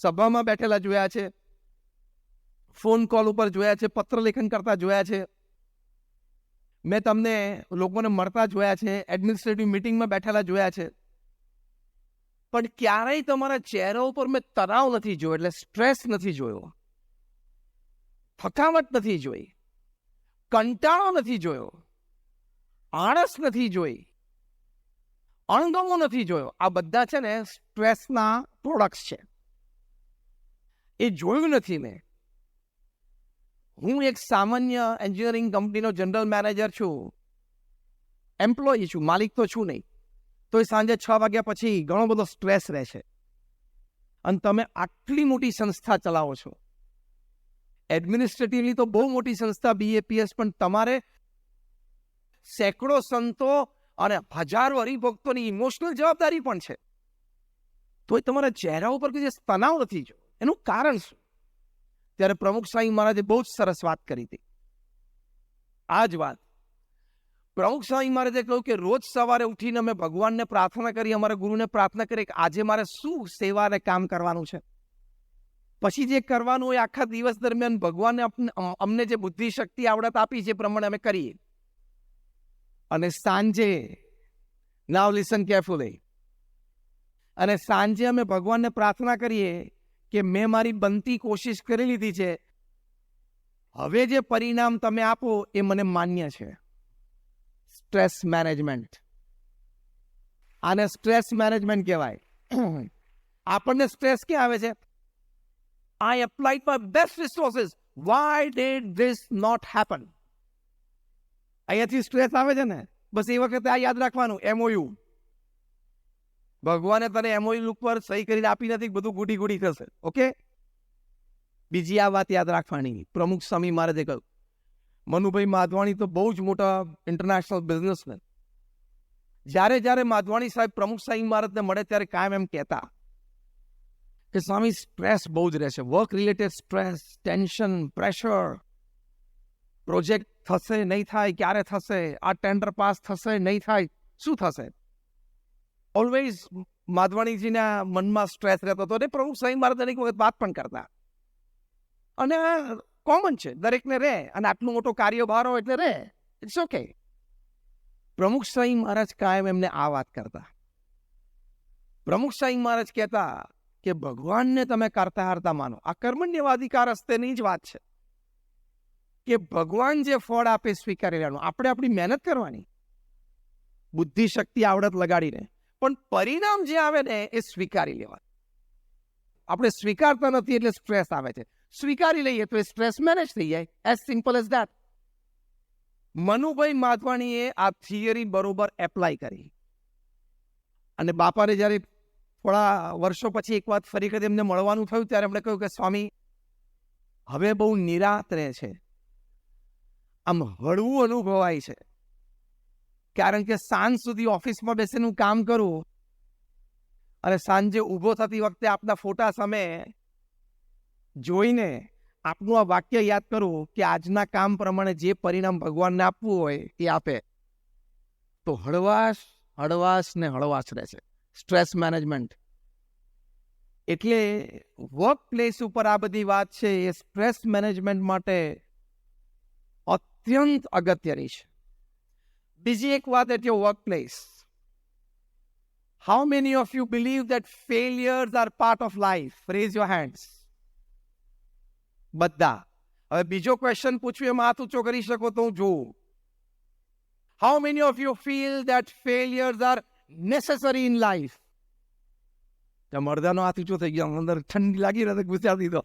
સભામાં બેઠેલા જોયા છે, ફોન કોલ ઉપર જોયા છે, પત્ર લેખન કરતા જોયા છે, મેં તમને લોકોને મળતા જોયા છે, એડમિનિસ્ટ્રેટિવ મિટિંગમાં બેઠેલા જોયા છે, પણ ક્યારેય તમારા ચહેરા ઉપર મેં તણાવ નથી જોયો, એટલે સ્ટ્રેસ નથી જોયો, થકાવટ નથી જોઈ, કંટાળો નથી જોયો, આળસ નથી જોઈ, અણગમો નથી જોયો. આ બધા છે ને સ્ટ્રેસના પ્રોડક્ટ્સ છે. એ જોયું નથી મેં. હું એક સામાન્ય એન્જિનિયરિંગ કંપનીનો જનરલ મેનેજર છું, એમ્પ્લોયી છું, માલિક તો છું નહીં, તો સાંજે 6 વાગ્યા પછી ઘણો બધો સ્ટ્રેસ રહે છે. અને તમે આટલી મોટી સંસ્થા ચલાવો છો, એડમિનિસ્ટ્રેટિવલી તો બહુ મોટી સંસ્થા, BAPS, પણ તમારે સેંકડો સંતો અને હજારો હરિભક્તોની ઇમોશનલ જવાબદારી પણ છે, તો તમારા ચહેરા ઉપર કોઈ તણાવ નથી જો. એનું કારણ શું? ત્યારે પ્રમુખ સ્વામી મહારાજે બહુ જ સરસ વાત કરી હતી. આ જ વાત પ્રમુખ સ્વામી મહારાજે કહ્યું કે રોજ સવારે ઉઠીને અમે ભગવાનને પ્રાર્થના કરી, અમારા ગુરુને પ્રાર્થના કરી કે આજે મારે શું સેવા અને કામ કરવાનું છે. પછી જે કરવાનું હોય આખા દિવસ દરમિયાન ભગવાને અમને જે બુદ્ધિ શક્તિ આવડત આપી છે એ પ્રમાણે અમે કરીએ. અને સાંજે, નાવ લિસન કેરફુલી, અને સાંજે અમે ભગવાનને પ્રાર્થના કરીએ કે મેં મારી બનતી કોશિશ કરી લીધી છે, હવે જે પરિણામ તમે આપો એ મને માન્ય છે. સ્ટ્રેસ મેનેજમેન્ટ, આને સ્ટ્રેસ મેનેજમેન્ટ કહેવાય. આપણને સ્ટ્રેસ ક્યાં આવે છે? I applied my best resources. Why did this not happen? અહીંયાથી સ્ટ્રેસ આવે છે ને, બસ એ વખતે આ યાદ રાખવાનું, MOU. ભગવાને તને MOU ઉપર સહી કરીને આપી નથી, બધું ગુડી ગુડી થશે. ઓકે, બીજી આ વાત યાદ રાખવાની. પ્રમુખ સ્વામી મહારાજે કહ્યું, મનુભાઈ માધવાણી તો બહુ જ મોટા ઇન્ટરનેશનલ બિઝનેસમેન. જ્યારે માધવાણી સાહેબ પ્રમુખ સ્વામી મહારાજને મળે ત્યારે કાયમ એમ કહેતા કે સ્વામી સ્ટ્રેસ બહુ જ રહેશે, work related stress, tension, pressure, project થશે નહીં થાય, ક્યારે થશે, આ ટેન્ડર પાસ થશે નહીં થાય, શું થશે? ઓલવેઝ માધવાણીજીના મનમાં સ્ટ્રેસ રહેતો હતો. અને પ્રમુખ સ્વામી મહારાજ એક વખત વાત પણ કરતા, અને કોમન છે, દરેકને રહે, અને આટલું મોટો કાર્યભાર હોય એટલે રહે, ઇટ્સ ઓકે. પ્રમુખ સ્વામી મહારાજ કાયમ એમને આ વાત કરતા. પ્રમુખ સ્વામી મહારાજ કહેતા કે ભગવાનને તમે કરતા હારતા માનો. આ કર્મણ્યવાધિકાર હસ્તેની જ વાત છે કે ભગવાન જે ફળ આપે સ્વીકારી લેવાનું, આપણે આપણી મહેનત કરવાની, બુદ્ધિ શક્તિ આવડત લગાડીને, પણ પરિણામ જે આવે ને એ સ્વીકારી લેવાનું. આપણે સ્વીકારતા નથી એટલે સ્ટ્રેસ આવે છે. સ્વીકારી લઈએ તો એ સ્ટ્રેસ મેનેજ થઈ જાય. As simple as that. Manubhai માધવાણીએ આ થિયરી બરોબર એપ્લાય કરી, અને બાપાને જ્યારે થોડા વર્ષો પછી એક વાત ફરી વખત એમને મળવાનું થયું ત્યારે એમણે કહ્યું કે સ્વામી હવે બહુ નિરાંત રહે છે, આમ હળવું અનુભવાય છે, કારણ કે સાંજ સુધી ઓફિસમાં બેસીને હું કામ કરું અને સાંજે ઊભો થતી વખતે આપના ફોટા સામે જોઈને આપનું આ વાક્ય યાદ કરું કે આજના કામ પ્રમાણે જે પરિણામ ભગવાનને આપવું હોય એ આપે, તો હળવાશ ને હળવાશ રહેશે. સ્ટ્રેસ મેનેજમેન્ટ એટલે વર્ક પ્લેસ ઉપર આ બધી વાત છે એ સ્ટ્રેસ મેનેજમેન્ટ માટે અત્યંત અગત્યની છે. બીજી એક વાત at your work place. How many of you believe that failures are part of life? Raise your hands. બધા. હવે બીજો ક્વેશ્ચન પૂછ્યું એમાં હાથ ઊંચો કરી શકો તો હું જોઉં. How many of you feel that failures are necessary in life? મરદાનો હાથ ઊંચો થઈ ગયો, અંદર ઠંડી લાગી રહે, ગુસ્સા દીધો.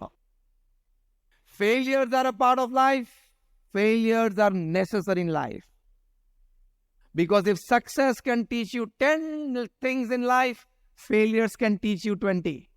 Failures are a part of life. Failures are necessary in life. Because if success can teach you 10 things in life, failures can teach you 20.